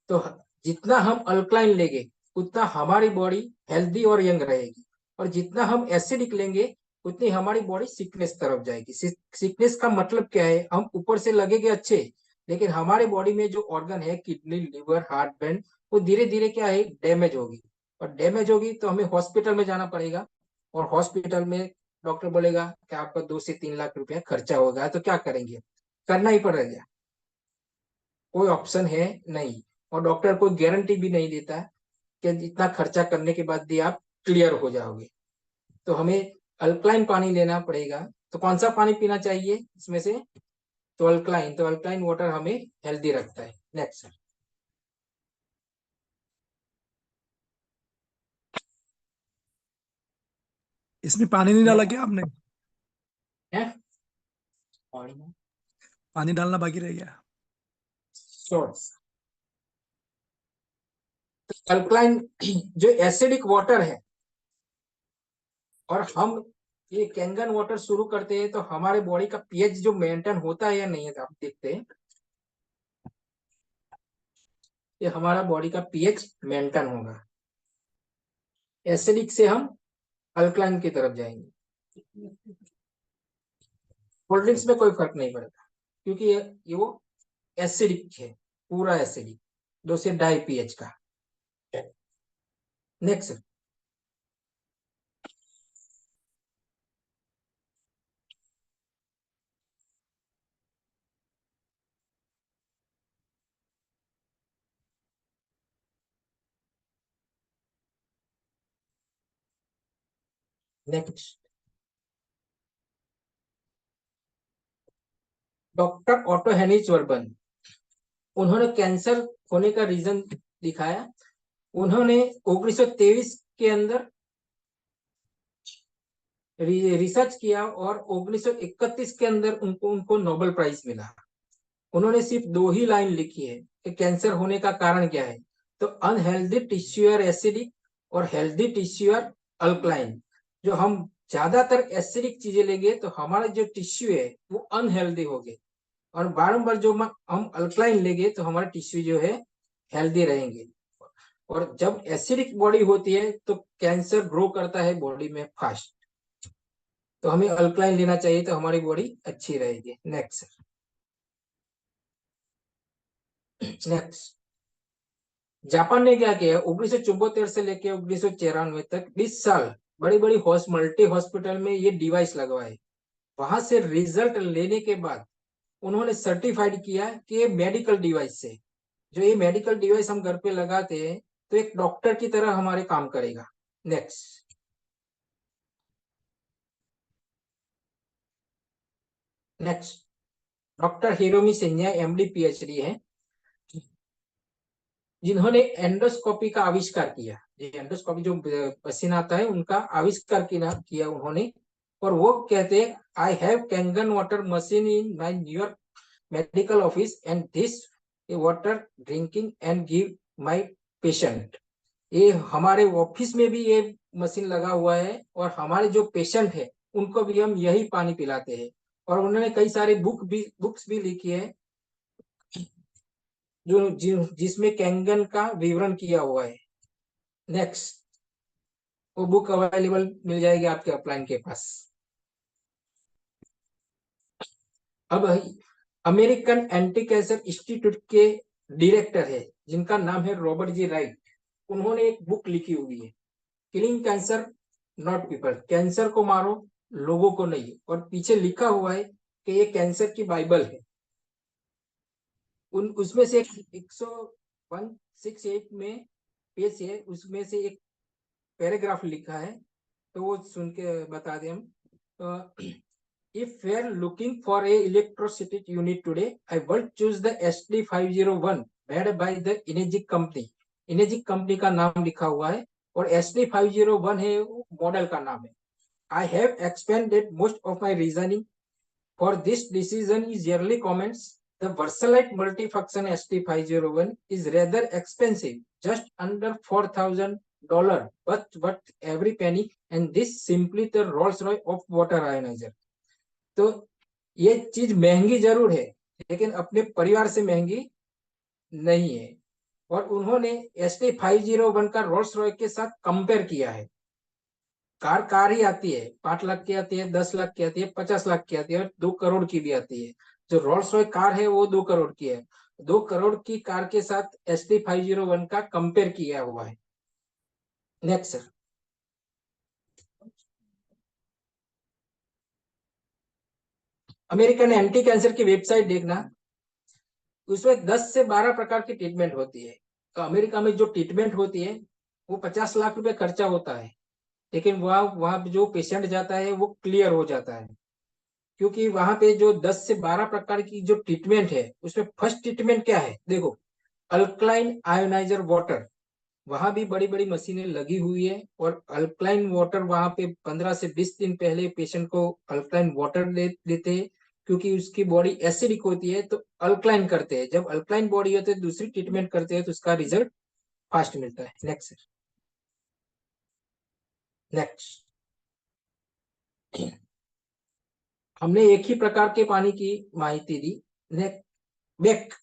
तो जितना हम अल्कलाइन लेंगे, उतना हमारी बॉडी हेल्दी और यंग रहेगी। और जितना हम एसिडिक लेंगे, उतनी हमारी बॉडी सिकनेस तरफ जाएगी। सिकनेस का मतलब क्या है? हम ऊपर से लगेंगे अच्छे, लेकिन हमारे बॉडी में जो ऑर्गन है, किडनी, लिवर, हार्ट, ब्रेन, वो धीरे धीरे क्या है? डैमेज होगी। और डैमेज होगी तो हमें हॉस्पिटल में जाना पड़ेगा। और हॉस्पिटल में डॉक्टर बोलेगा कि आपका 2 से 3 लाख रुपया खर्चा होगा। तो क्या करेंगे? करना ही पड़ेगा, कोई ऑप्शन है नहीं। और डॉक्टर कोई गारंटी भी नहीं देता कि इतना खर्चा करने के बाद भी आप क्लियर हो जाओगे। तो हमें अल्कलाइन पानी लेना पड़ेगा। तो कौन सा पानी पीना चाहिए इसमें से? तो अल्कलाइन। तो अल्कलाइन वाटर हमें हेल्दी रखता है। नेक्स्ट इसमें पानी नहीं डाला क्या आपने? है पानी में पानी डालना बाकी रह गया। सोर्स। अल्कलाइन जो एसिडिक वाटर है, और हम ये कैंगन वाटर शुरू करते हैं, तो हमारे बॉडी का पीएच जो मेंटेन होता है या नहीं है, तो आप देखते हैं कि हमारा बॉडी का पीएच मेंटेन होगा। एसिडिक से हम अल्कलाइन की तरफ जाएंगे। कोल्ड ड्रिंक्स में कोई फर्क नहीं पड़ता, क्योंकि ये वो एसिडिक है, पूरा एसिडिक, 2 से 2.5 पीएच का। Next. Next, doctor auto Hinis वर्बन, उन्होंने कैंसर होने का रीजन दिखाया। उन्होंने 1923 के अंदर रिसर्च किया, और 1931 के अंदर उनको उनको नोबेल प्राइज मिला। उन्होंने सिर्फ 2 ही लाइन लिखी है कि कैंसर होने का कारण क्या है। तो अनहेल्दी टिश्यू आर एसिडिक और हेल्दी टिश्यू आर अल्कलाइन। जो हम ज्यादातर एसिडिक चीजें लेंगे तो हमारा जो टिश्यू है वो अनहेल्दी होगे, और बारंबार जो हम अल्कलाइन लेंगे तो हमारे टिश्यू जो है हेल्दी रहेंगे। और जब एसिडिक बॉडी होती है तो कैंसर ग्रो करता है बॉडी में फास्ट। तो हमें अल्कलाइन लेना चाहिए तो हमारी बॉडी अच्छी रहेगी। नेक्स्ट नेक्स्ट जापान ने क्या किया, 1974 से लेकर 1994 तक 20 साल बड़ी बड़ी मल्टी हॉस्पिटल में ये डिवाइस लगवाए। वहां से रिजल्ट लेने के बाद उन्होंने सर्टिफाइड किया कि ये मेडिकल डिवाइस से, जो ये मेडिकल डिवाइस हम घर पे लगाते हैं तो एक डॉक्टर की तरह हमारे काम करेगा। Next next doctor Hiromi Sinha MD PhD है, जिन्होंने एंडोस्कोपी का आविष्कार किया। ये एंडोस्कोपी जो मशीन आता है उनका आविष्कार किया उन्होंने। और वो कहते हैं, I have Kangen water machine in my New York medical office and this water drinking and give my patient. ये हमारे ऑफिस में भी ये मशीन लगा हुआ है, और हमारे जो पेशेंट है उनको भी हम यही पानी पिलाते हैं। और उन्होंने कई सारे बुक्स भी लिखी है जिसमें कैंगन का विवरण किया हुआ है। नेक्स्ट वो बुक अवेलेबल मिल जाएगी आपके अपलाइन के पास। अब अमेरिकन एंटी कैंसर इंस्टीट्यूट के डायरेक्टर है जिनका नाम है रॉबर्ट जी राइट। उन्होंने एक बुक लिखी हुई है, killing cancer not people, cancer को मारो लोगों को नहीं। और पीछे लिखा हुआ है कि ये कैंसर की बाइबल है। उसमें से 168 में पेज है, उसमें से एक पैराग्राफ लिखा है, तो वो सुन के बता दें हम। If we are looking for a electricity unit today, I will choose the SD501 made by the Energic company। Energic company का नाम लिखा हुआ है, और SD501 है मॉडल का नाम है। I have expanded most of my reasoning for this decision is yearly comments। The Versalite multifunction SD501 is rather expensive, just under $4,000, but worth every penny, and this simply the Rolls Royce of water ionizer। तो ये चीज महंगी जरूर है, लेकिन अपने परिवार से महंगी नहीं है। और उन्होंने SD501 का रोल्स रॉय के साथ कंपेयर किया है। कार कार ही आती है, 5 लाख की आती है, 10 लाख की आती है, 50 लाख की आती है, और 2 करोड़ की भी आती है। जो रोल्स रॉय कार है वो 2 करोड़ की है। 2 करोड़ की कार के साथ SD501 का कंपेयर किया हुआ है। Next sir, American anti cancer की वेबसाइट देखना, उसमें 10 से 12 प्रकार की ट्रीटमेंट होती है। तो अमेरिका में जो ट्रीटमेंट होती है वो 50 लाख रुपए खर्चा होता है, लेकिन वहाँ वहाँ जो पेशेंट जाता है वो क्लियर हो जाता है। क्योंकि वहां पे जो 10 से 12 प्रकार की जो ट्रीटमेंट है उसमें फर्स्ट ट्रीटमेंट क्या है देखो, अल्कलाइन आयोनाइजर वाटर। वहां भी बड़ी बड़ी मशीनें लगी हुई है, और अल्कलाइन वाटर वहां पे 15 से 20 दिन पहले पेशेंट को अल्कलाइन वाटर देते हैं। क्योंकि उसकी बॉडी एसिडिक होती है तो अल्कलाइन करते हैं। जब अल्कलाइन बॉडी होती है दूसरी ट्रीटमेंट करते हैं तो उसका रिजल्ट फास्ट मिलता है। नेक्स्ट नेक्स्ट हमने एक ही प्रकार के पानी की माहिती दी। नेक्स्ट बेक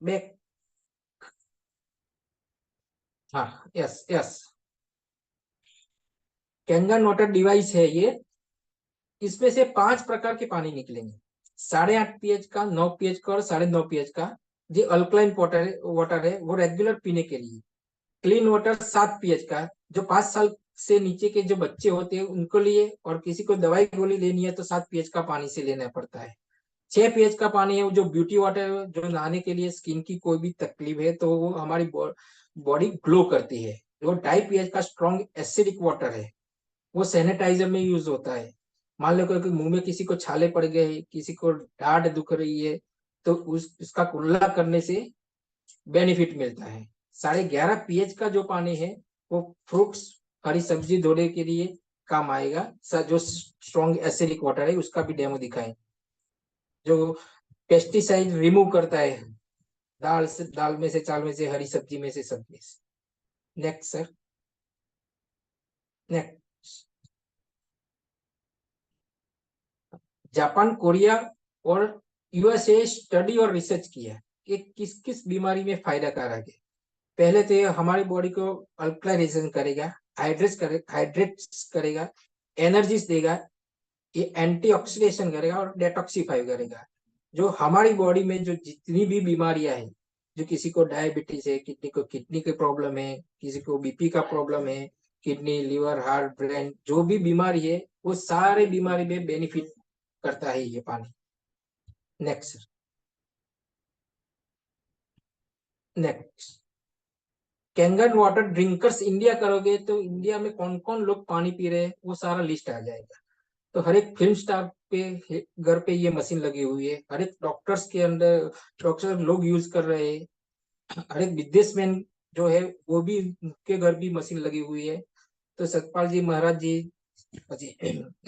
बेक हाँ, yes yes, Kangen water device है ये। इसमें से 5 प्रकार के पानी निकलेंगे, 8.5 pH का, 9 pH का और 9.5 pH का। जो अल्कलाइन वाटर है वो रेगुलर पीने के लिए। क्लीन वाटर 7 pH का, जो 5 साल से नीचे के जो बच्चे होते हैं उनको लिए, और किसी को दवाई गोली लेनी है तो 7 pH का पानी से लेना पड़ता है। 6 pH का पानी है वो जो ब्यूटी वाटर है, जो नहाने के लिए, स्किन की कोई भी तकलीफ है तो वो हमारी बॉडी ग्लो करती है। जो 2.5 pH का स्ट्रॉन्ग एसिडिक वाटर है वो सैनिटाइजर में यूज होता है। मान लो कि मुंह में किसी को छाले पड़ गए, किसी को डांट दुख रही है, तो उसका कुल्ला करने से बेनिफिट मिलता है। 11.5 pH का जो पानी है वो फ्रूट्स, हरी सब्जी धोने के लिए काम आएगा। जो स्ट्रॉन्ग एसिडिक वाटर है उसका भी डेमो दिखाएं, जो पेस्टिसाइड रिमूव करता है। दाल में से, चावल में से, हरी सब्जी में से, सब में से। Next sir. Next. Japan, Korea और यूएसए स्टडी और रिसर्च किया कि किस किस बीमारी में फायदा कारक है। पहले तो ये हमारी बॉडी को अल्कलाइजेशन करेगा, हाइड्रेट्स करेगा, एनर्जीज देगा, ये एंटीऑक्सीडेशन करेगा और डेटॉक्सीफाई करेगा। जो हमारी बॉडी में जो जितनी भी बीमारियां हैं, जो किसी को डायबिटीज है, किडनी की प्रॉब्लम है, किसी को बीपी का प्रॉब्लम है, किडनी, लिवर, हार्ट, ब्रेन, जो भी बीमारी है वो सारे बीमारी में बेनिफिट करता है ये पानी। Next. Next. Kangen water drinkers India करोगे तो इंडिया में कौन कौन लोग पानी पी रहे हैं वो सारा लिस्ट आ जाएगा। तो हर एक फिल्म स्टार पे घर पे ये मशीन लगी हुई है, हर एक डॉक्टर्स के अंदर डॉक्टर लोग यूज कर रहे हैं, हर एक बिजनेसमैन जो है वो भी, उनके घर भी मशीन लगी हुई है। तो सतपाल जी महाराज जी,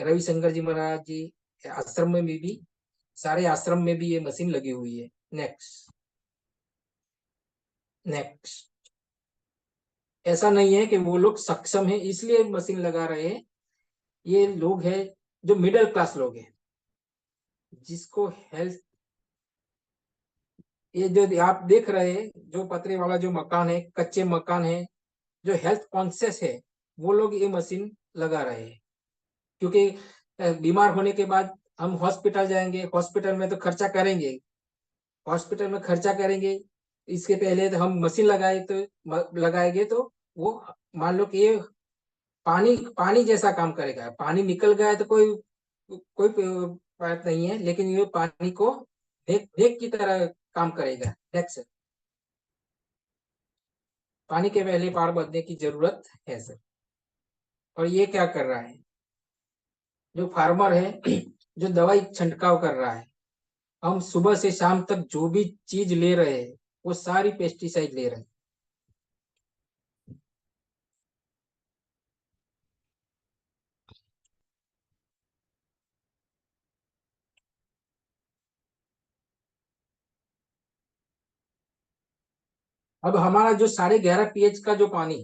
रविशंकर जी महाराज जी आश्रम में भी, सारे आश्रम में भी ये मशीन लगी हुई है। नेक्स्ट। नेक्स्ट। ऐसा नहीं है कि वो लोग सक्षम है इसलिए मशीन लगा रहे हैं, ये लोग हैं जो मिडिल क्लास लोग हैं, जिसको हेल्थ, ये जो आप देख रहे हैं जो पतरे वाला जो मकान है, कच्चे मकान है, जो हेल्थ कॉन्शियस है वो लोग ये मशीन लगा रहे हैं। क्योंकि बीमार होने के बाद हम हॉस्पिटल जाएंगे, हॉस्पिटल में तो खर्चा करेंगे, हॉस्पिटल में खर्चा करेंगे, इसके पहले तो हम मशीन लगाएंगे तो वो, मान लो कि ये पानी पानी जैसा काम करेगा। पानी निकल गया है तो कोई कोई बात नहीं है, लेकिन ये पानी को देख की तरह काम करेगा। नेक्स्ट। पानी के पहले पार बदलने की जरूरत है सर। और ये क्या कर रहा है, जो फार्मर है, जो दवाई छिड़काव कर रहा है, हम सुबह से शाम तक जो भी चीज ले रहे हैं वो सारी पेस्टिसाइड ले रहे हैं। अब हमारा जो 11.5 pH का जो पानी,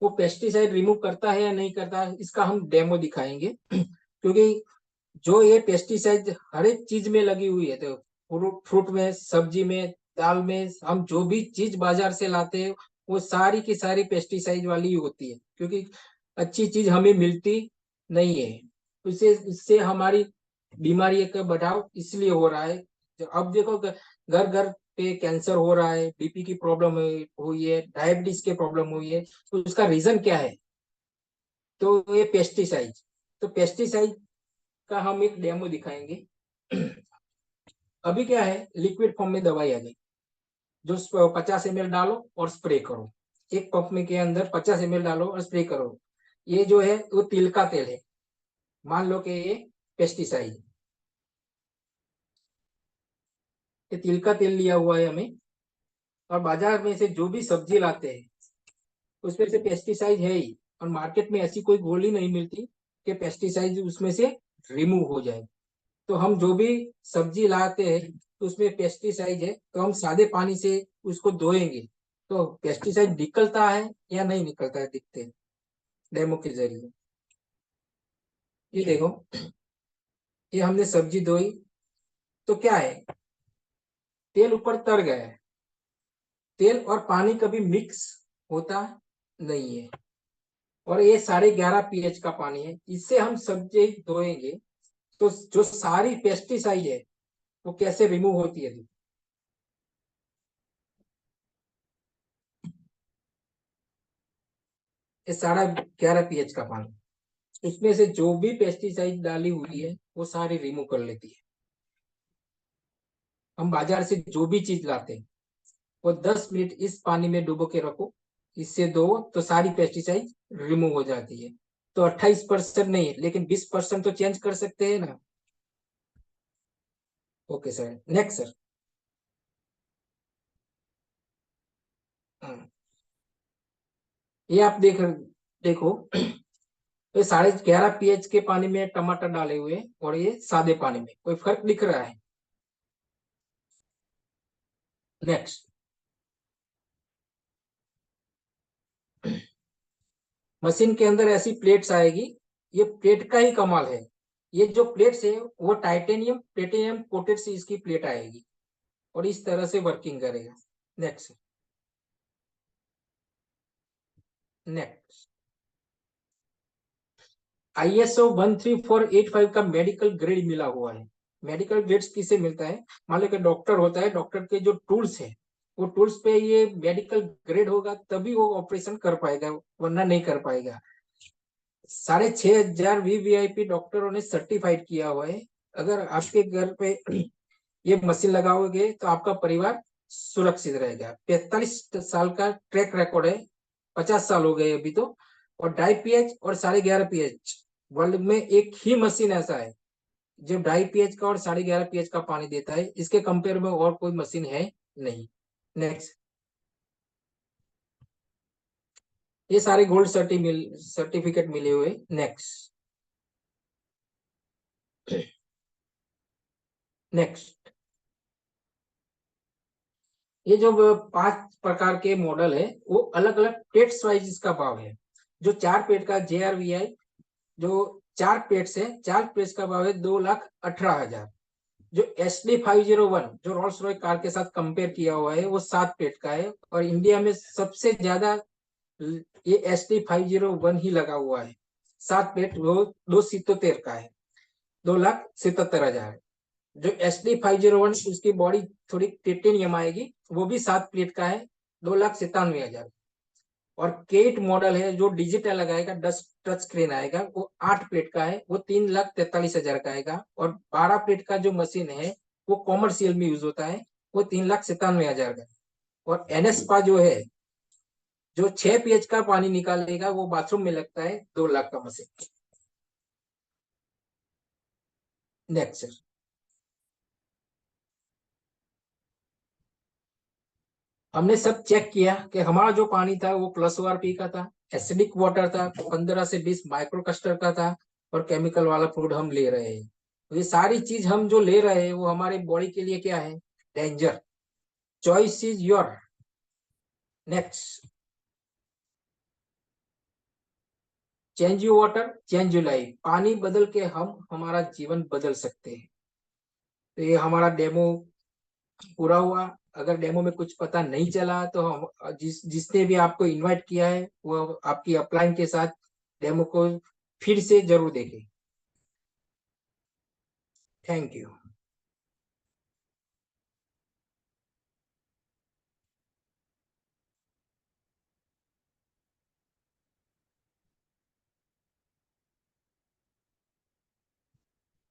वो पेस्टिसाइड रिमूव करता है या नहीं करता है, इसका हम डेमो दिखाएंगे। क्योंकि जो ये पेस्टिसाइड हर एक चीज में लगी हुई है, तो फ्रूट में, सब्जी में, दाल में, हम जो भी चीज बाजार से लाते हैं वो सारी की सारी पेस्टिसाइड वाली ही होती है। क्योंकि अच्छी चीज हमें मिलती नहीं है, उससे इससे हमारी बीमारी का बढ़ाव इसलिए हो रहा है। जो अब देखो घर घर पे कैंसर हो रहा है, बीपी की प्रॉब्लम हुई है, डायबिटीज की प्रॉब्लम हुई है, तो उसका रीजन क्या है, तो ये पेस्टिसाइड। तो पेस्टिसाइड का हम एक डेमो दिखाएंगे। अभी क्या है, लिक्विड फॉर्म में दवाई आ गई, जो 50 ml डालो और स्प्रे करो। एक पंप में के अंदर 50 ml डालो और स्प्रे करो। ये जो है वो तिल का तेल है, मान लो कि ये पेस्टिसाइड। ये तिल का तेल लिया हुआ है हमें, और बाजार में से जो भी सब्जी लाते हैं उसमें से पेस्टिसाइड है ही, और मार्केट में ऐसी कोई गोली नहीं मिलती कि पेस्टिसाइड उसमें से रिमूव हो जाए। तो हम जो भी सब्जी लाते हैं तो उसमें पेस्टिसाइड है, तो हम सादे पानी से उसको धोएंगे तो पेस्टिसाइड निकलता है या नहीं निकलता है, दिखते हैं डेमो के जरिए। ये देखो, ये हमने सब्जी धोई तो क्या है, तेल ऊपर तर गया है। तेल और पानी कभी मिक्स होता नहीं है, और ये 11.5 pH का पानी है, इससे हम सब्जी धोएंगे तो जो सारी पेस्टिसाइड है वो कैसे रिमूव होती है। ये 11.5 pH का पानी, इसमें से जो भी पेस्टिसाइड डाली हुई है वो सारी रिमूव कर लेती है। हम बाजार से जो भी चीज लाते हैं वो 10 मिनट इस पानी में डुबो के रखो, इससे दो, तो सारी पेस्टिसाइड रिमूव हो जाती है। तो 28% नहीं है, लेकिन 20% तो चेंज कर सकते हैं ना। Okay sir. Next sir. ये आप देखो, ये 11.5 pH के पानी में टमाटर डाले हुए और ये सादे पानी में कोई फर्क दिख रहा है। नेक्स्ट, मशीन के अंदर ऐसी प्लेट्स आएगी, ये प्लेट का ही कमाल है। ये जो प्लेट्स है वो टाइटेनियम प्लेटिनियम कोटेड से इसकी प्लेट आएगी और इस तरह से वर्किंग करेगा। नेक्स्ट, नेक्स्ट, ISO 13485 का मेडिकल ग्रेड मिला हुआ है। मेडिकल ग्रेड किसे मिलता है? मान लो कि डॉक्टर होता है, डॉक्टर के जो टूल्स है वो टूल्स पे ये मेडिकल ग्रेड होगा तभी वो ऑपरेशन कर पाएगा, वरना नहीं कर पाएगा। 6,500 VVIP डॉक्टरों ने सर्टिफाइड किया हुआ है। अगर आपके घर पे ये मशीन लगाओगे तो आपका परिवार सुरक्षित रहेगा। 45 साल का ट्रैक रिकॉर्ड है, 50 साल हो गए अभी तो। और 2.5 pH और 11.5 pH वर्ल्ड में एक ही मशीन ऐसा है जो 2.5 pH का और 11.5 pH का पानी देता है। इसके कंपेयर में और कोई मशीन है नहीं। नेक्स्ट, ये सारे गोल्ड सर्टिफिकेट मिले हुए। नेक्स्ट, नेक्स्ट, ये जो 5 प्रकार के मॉडल है वो अलग अलग पेट्स वाइज इसका भाव है। जो 4 पेट का JRVI, जो 4 पेट्स है, 4 पेट्स का भाव है 2,18,000। जो SD 501 जो रोल्स रॉय कार के साथ कंपेयर किया हुआ है वो 7 पेट का है। और इंडिया में सबसे ज्यादा ये SD 501 ही लगा हुआ है। 7 पेट वो 2,77 का है, 2,77,000। जो SD 501 उसकी बॉडी थोड़ी टिटेनियम आएगी, वो भी 7 प्लेट का है, 2,97,000। और केट मॉडल है जो डिजिटल लगाएगा, टच स्क्रीन आएगा, वो 8 प्लेट का है, वो 3,43,000 का आएगा। और 12 प्लेट का जो मशीन है वो कॉमर्शियल में यूज होता है, वो 3,97,000 का है। और NSPA जो है, जो 6 pH का पानी निकालेगा, वो बाथरूम में लगता है, 2 लाख का मशीन। नेक्स्ट सर, हमने सब चेक किया कि हमारा जो पानी था वो प्लस ORP का था, एसिडिक वाटर था, 15 से 20 माइक्रोकस्टर का था, और केमिकल वाला फूड हम ले रहे हैं। तो ये सारी चीज हम जो ले रहे हैं वो हमारे बॉडी के लिए क्या है? Danger. Choice is your. Next, change you water change you life. पानी बदल के हम हमारा जीवन बदल सकते हैं। तो ये हमारा डेमो पूरा हुआ। अगर डेमो में कुछ पता नहीं चला तो हम जिसने भी आपको इनवाइट किया है वो आपकी अपलाइन के साथ डेमो को फिर से जरूर देखें। Thank you.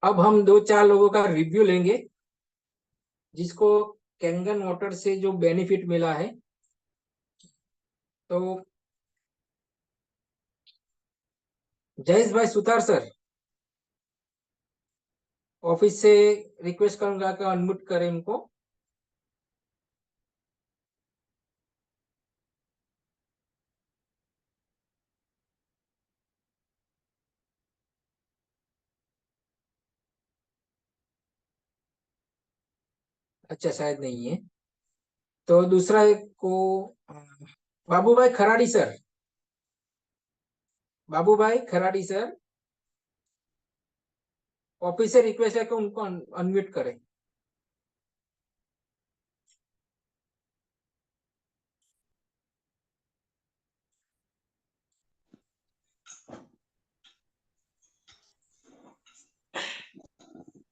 अब हम 2-4 लोगों का रिव्यू लेंगे जिसको कैंगन वाटर से जो बेनिफिट मिला है। तो जयेश भाई सुतार सर, ऑफिस से रिक्वेस्ट करूंगा कि अनम्यूट करें इनको। अच्छा, शायद नहीं है। तो दूसरा एक को बाबू भाई खराड़ी सर, बाबू भाई खराड़ी सर, ऑफिस से रिक्वेस्ट है कि उनको अनम्यूट करें।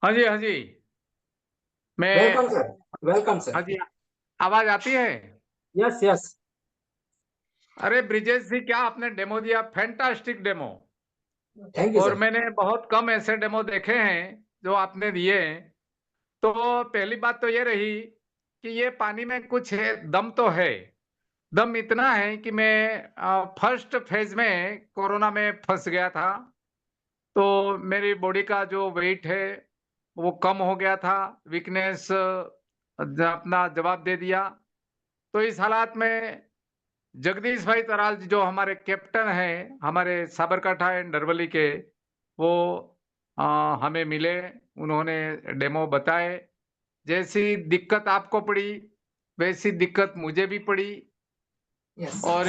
हाँ जी, हाँ जी। मैं वेलकम सर, वेलकम हाँ सर। जी, आवाज आती है? Yes yes. अरे ब्रिजेश जी, क्या आपने डेमो दिया, फैंटास्टिक डेमो। थैंक यू और सर। मैंने बहुत कम ऐसे डेमो देखे हैं जो आपने दिए हैं। तो पहली बात तो ये रही कि ये पानी में कुछ है, दम तो है। दम इतना है कि मैं फर्स्ट फेज में कोरोना में फंस गया था। तो मेरी बॉडी का जो वेट है वो कम हो गया था, वीकनेस अपना जवाब दे दिया। तो इस हालात में जगदीश भाई तराल जी जो हमारे कैप्टन हैं, हमारे साबरकांठा एंड अरवली के, वो हमें मिले। उन्होंने डेमो बताए। जैसी दिक्कत आपको पड़ी वैसी दिक्कत मुझे भी पड़ी। यस और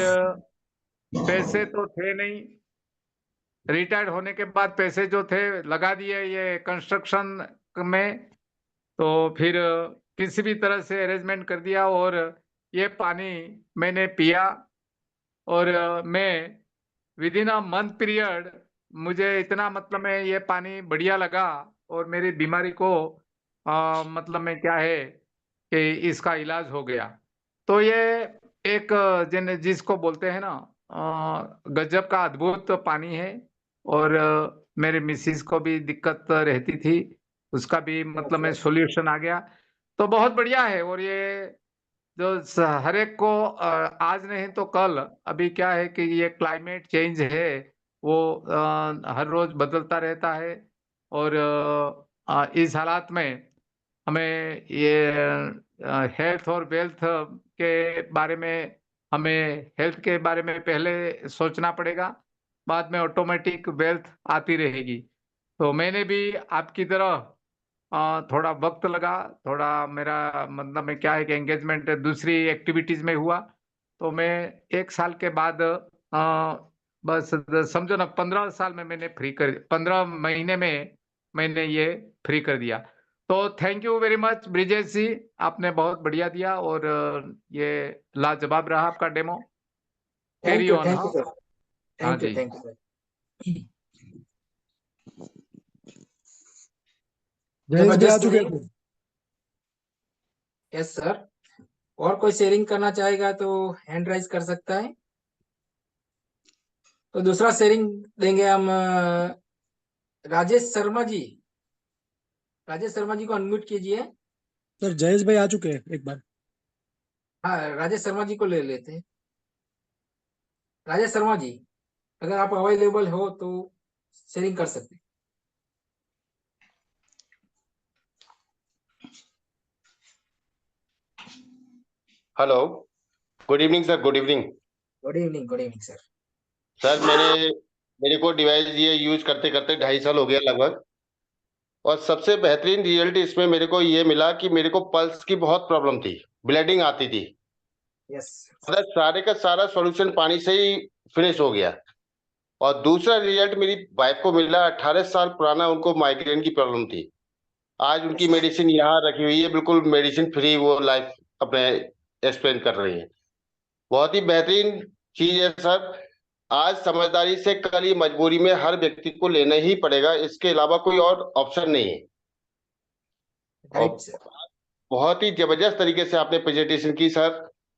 पैसे तो थे नहीं, रिटायर्ड होने के बाद पैसे जो थे लगा दिए ये कंस्ट्रक्शन में। तो फिर किसी भी तरह से अरेंजमेंट कर दिया और ये पानी मैंने पिया। और मैं with in a month period मुझे इतना मतलब में ये पानी बढ़िया लगा। और मेरी बीमारी को मतलब में क्या है कि इसका इलाज हो गया। तो ये एक जिसको बोलते हैं ना गजब का अद्भुत पानी है। और मेरे मिसिस को भी दिक्कत रहती थी, उसका भी मतलब में यस सॉल्यूशन आ गया। तो बहुत बढ़िया है। और ये जो हर एक को आज नहीं तो कल, अभी क्या है कि ये क्लाइमेट चेंज है, वो हर रोज बदलता रहता है। और इस हालात में हमें ये हेल्थ और वेल्थ के बारे में, हमें हेल्थ के बारे में पहले सोचना पड़ेगा, बाद में ऑटोमेटिक वेल्थ आती रहेगी। तो मैंने भी आपकी तरह थोड़ा वक्त लगा, थोड़ा मेरा मतलब में क्या है कि एंगेजमेंट दूसरी एक्टिविटीज में हुआ। तो मैं 1 साल के बाद बस समझो ना 15 साल में मैंने फ्री कर 15 महीने में मैंने ये फ्री कर दिया। तो thank you very much Brijesh ji, आपने बहुत बढ़िया दिया। और ये लाजवाब रहा आपका डेमो। Carry on. थैंक यू हाँ सर, हाँ थैंक यू जी। Thank you sir. जयेश भी आ जबरदस्त चुके है। थे। Yes sir. और कोई शेयरिंग करना चाहेगा तो हैंड राइज कर सकता है। तो दूसरा शेयरिंग देंगे हम राजेश शर्मा जी। राजेश शर्मा जी को अनम्यूट कीजिए। सर जयेश भाई आ चुके हैं एक बार। हाँ, राजेश शर्मा जी को ले लेते हैं। राजेश शर्मा जी, अगर आप अवेलेबल हो तो शेयरिंग कर सकते हैं। Hello. Good evening sir, good evening. Good evening sir. Sir मेरे को डिवाइस ये यूज करते करते 2.5 साल हो गया लगभग। और सबसे बेहतरीन रिजल्ट इसमें मेरे को ये मिला कि मेरे को पल्स की बहुत प्रॉब्लम थी, ब्लीडिंग आती थी। यस मतलब सारे का सारा सॉल्यूशन पानी से ही फिनिश हो गया। और दूसरा रिजल्ट मेरी वाइफ को मिला, 18 साल पुराना उनको माइग्रेन की प्रॉब्लम थी। आज उनकी यस मेडिसिन यहाँ रखी हुई है, बिल्कुल मेडिसिन फ्री वो लाइफ अपने एक्सप्लेन कर रही है। बहुत ही बेहतरीन चीज है सर। आज समझदारी से, कल ये मजबूरी में हर व्यक्ति को लेना ही पड़ेगा, इसके अलावा कोई और ऑप्शन नहीं है। और राइट सर। बहुत ही जबरदस्त तरीके से आपने प्रेजेंटेशन की sir.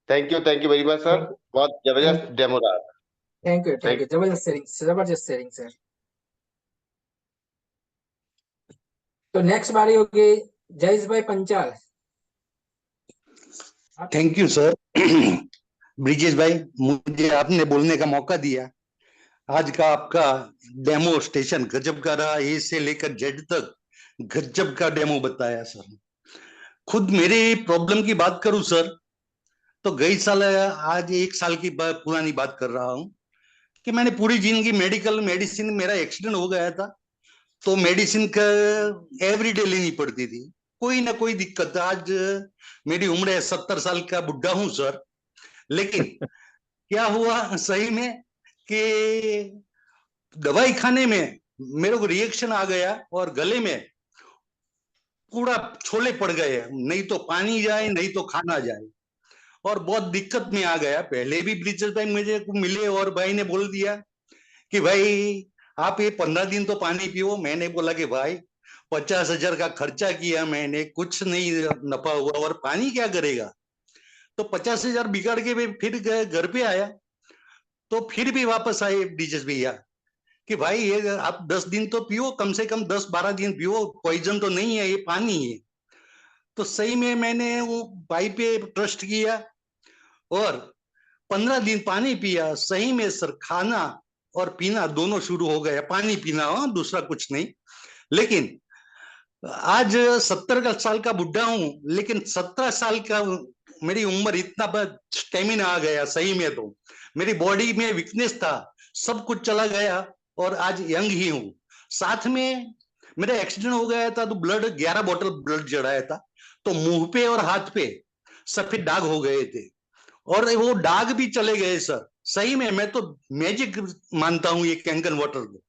Thank you very much sir. Thank बहुत थैंक जबरदस्त डेमो रहा। थैंक थैंक यू, जबरदस्त शेयरिंग सर। तो नेक्स्ट बारी होगी Jayesh bhai Panchal. Thank you sir. Brijesh bhai, मुझे आपने बोलने का मौका दिया। आज का आपका डेमो स्टेशन गजब का रहा, ए से लेकर जेड तक गजब का डेमो बताया सर। खुद मेरे प्रॉब्लम की बात करूं सर, तो गई साल, आज 1 साल की पुरानी बात कर रहा हूं कि मैंने पूरी जिंदगी मेडिकल मेडिसिन, मेरा एक्सीडेंट हो गया था तो मेडिसिन का एवरीडे लेनी पड़ती थी, कोई ना कोई दिक्कत। आज मेरी उम्र है 70 साल का बुढ़ा हूं सर, लेकिन क्या हुआ सही में कि दवाई खाने में मेरे को रिएक्शन आ गया और गले में पूरा छोले पड़ गए, नहीं तो पानी जाए नहीं तो खाना जाए, और बहुत दिक्कत में आ गया। पहले भी ब्रिजेश भाई मुझे मिले और भाई ने बोल दिया कि भाई आप ये 15 दिन तो पानी पियो। मैंने बोला कि भाई 50,000 का खर्चा किया मैंने, कुछ नहीं नफा हुआ और पानी क्या करेगा। तो 50,000 बिगाड़ के फिर घर पे आया, तो फिर भी वापस आए डीजस भैया कि भाई ये आप 10 दिन तो पियो, कम से कम 10-12 दिन पियो, पॉइजन तो नहीं है, ये पानी है। तो सही में मैंने वो भाई पे ट्रस्ट किया और 15 दिन पानी पिया। सही में सर, खाना और पीना दोनों शुरू हो गया, पानी पीना, हाँ, दूसरा कुछ नहीं। लेकिन आज 70 साल का बुढ़ा हूं, लेकिन 17 साल का मेरी उम्र, इतना स्टेमिना आ गया। सही में तो मेरी बॉडी में वीकनेस था, सब कुछ चला गया और आज यंग ही हूं। साथ में मेरा एक्सीडेंट हो गया था तो 11 बॉटल ब्लड चढ़ाया था, तो मुंह पे और हाथ पे सफेद दाग हो गए थे, और वो दाग भी चले गए सर। सही में मैं तो मैजिक मानता हूं ये कैंगन वाटर को।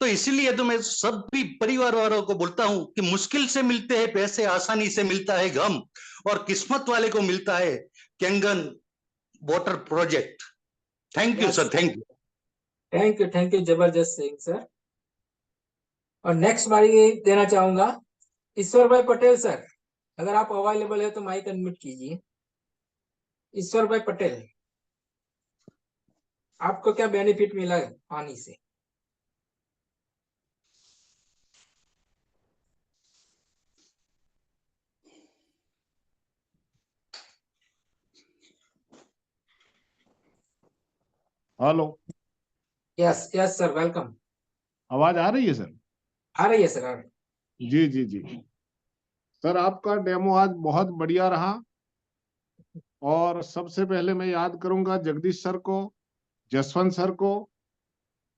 तो इसीलिए तो मैं सभी परिवार वालों को बोलता हूं कि मुश्किल से मिलते हैं पैसे, आसानी से मिलता है गम, और किस्मत वाले को मिलता है Kangen water project. Thank you sir, thank you. Thank you, जबरदस्त सिंह सर। और नेक्स्ट बारी देना चाहूंगा ईश्वर भाई पटेल सर, अगर आप अवेलेबल है तो माइक अनम्यूट कीजिए। ईश्वर भाई पटेल, आपको क्या बेनिफिट मिला है पानी से? Hello, yes yes sir, welcome. आवाज आ रही है सर? आ रही है सर, आ रही है। जी जी जी सर, आपका डेमो आज बहुत बढ़िया रहा। और सबसे पहले मैं याद करूंगा जगदीश सर को, जसवंत सर को,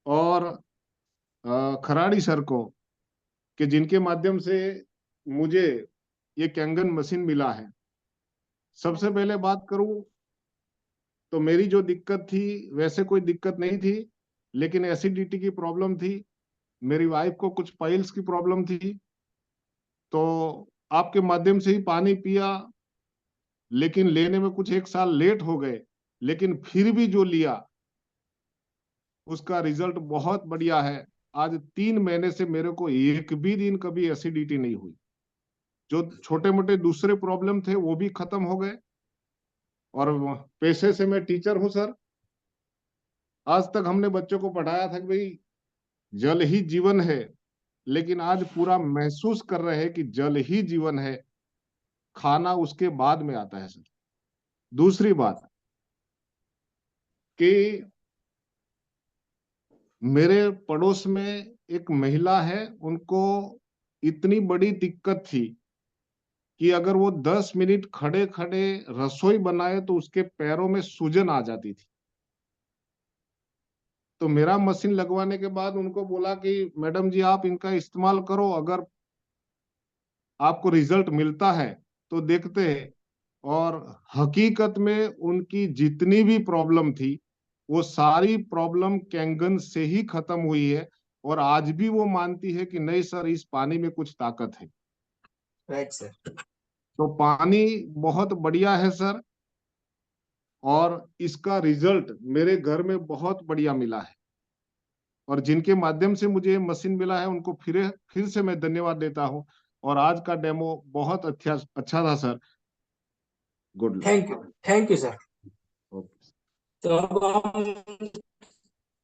और खराड़ी सर को, कि जिनके माध्यम से मुझे ये कैंगन मशीन मिला है। सबसे पहले बात करूं तो मेरी जो दिक्कत थी, वैसे कोई दिक्कत नहीं थी, लेकिन एसिडिटी की प्रॉब्लम थी। मेरी वाइफ को कुछ पाइल्स की प्रॉब्लम थी। तो आपके माध्यम से ही पानी पिया, लेकिन लेने में कुछ 1 साल लेट हो गए, लेकिन फिर भी जो लिया उसका रिजल्ट बहुत बढ़िया है। आज 3 महीने से मेरे को एक भी दिन कभी एसिडिटी नहीं हुई। जो छोटे मोटे दूसरे प्रॉब्लम थे वो भी खत्म हो गए। और पेशे से मैं टीचर हूं सर। आज तक हमने बच्चों को पढ़ाया था कि भाई जल ही जीवन है, लेकिन आज पूरा महसूस कर रहे हैं कि जल ही जीवन है, खाना उसके बाद में आता है सर। दूसरी बात कि मेरे पड़ोस में एक महिला है, उनको इतनी बड़ी दिक्कत थी कि अगर वो 10 मिनट खड़े खड़े रसोई बनाए तो उसके पैरों में सूजन आ जाती थी। तो मेरा मशीन लगवाने के बाद उनको बोला कि मैडम जी आप इनका इस्तेमाल करो, अगर आपको रिजल्ट मिलता है तो देखते हैं। और हकीकत में उनकी जितनी भी प्रॉब्लम थी वो सारी प्रॉब्लम कैंगन से ही खत्म हुई है। और आज भी वो मानती है कि नहीं सर, इस पानी में कुछ ताकत है। Right sir. तो पानी बहुत बढ़िया है सर, और इसका रिजल्ट मेरे घर में बहुत बढ़िया मिला है। और जिनके माध्यम से मुझे मशीन मिला है उनको फिर से मैं धन्यवाद देता हूं। और आज का डेमो बहुत अच्छा था sir. Good luck. Thank you sir. Okay. तो अब हम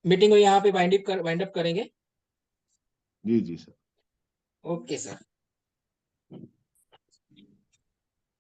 मीटिंग को यहाँ पे वाइंड अप करेंगे। जी जी सर। Okay sir.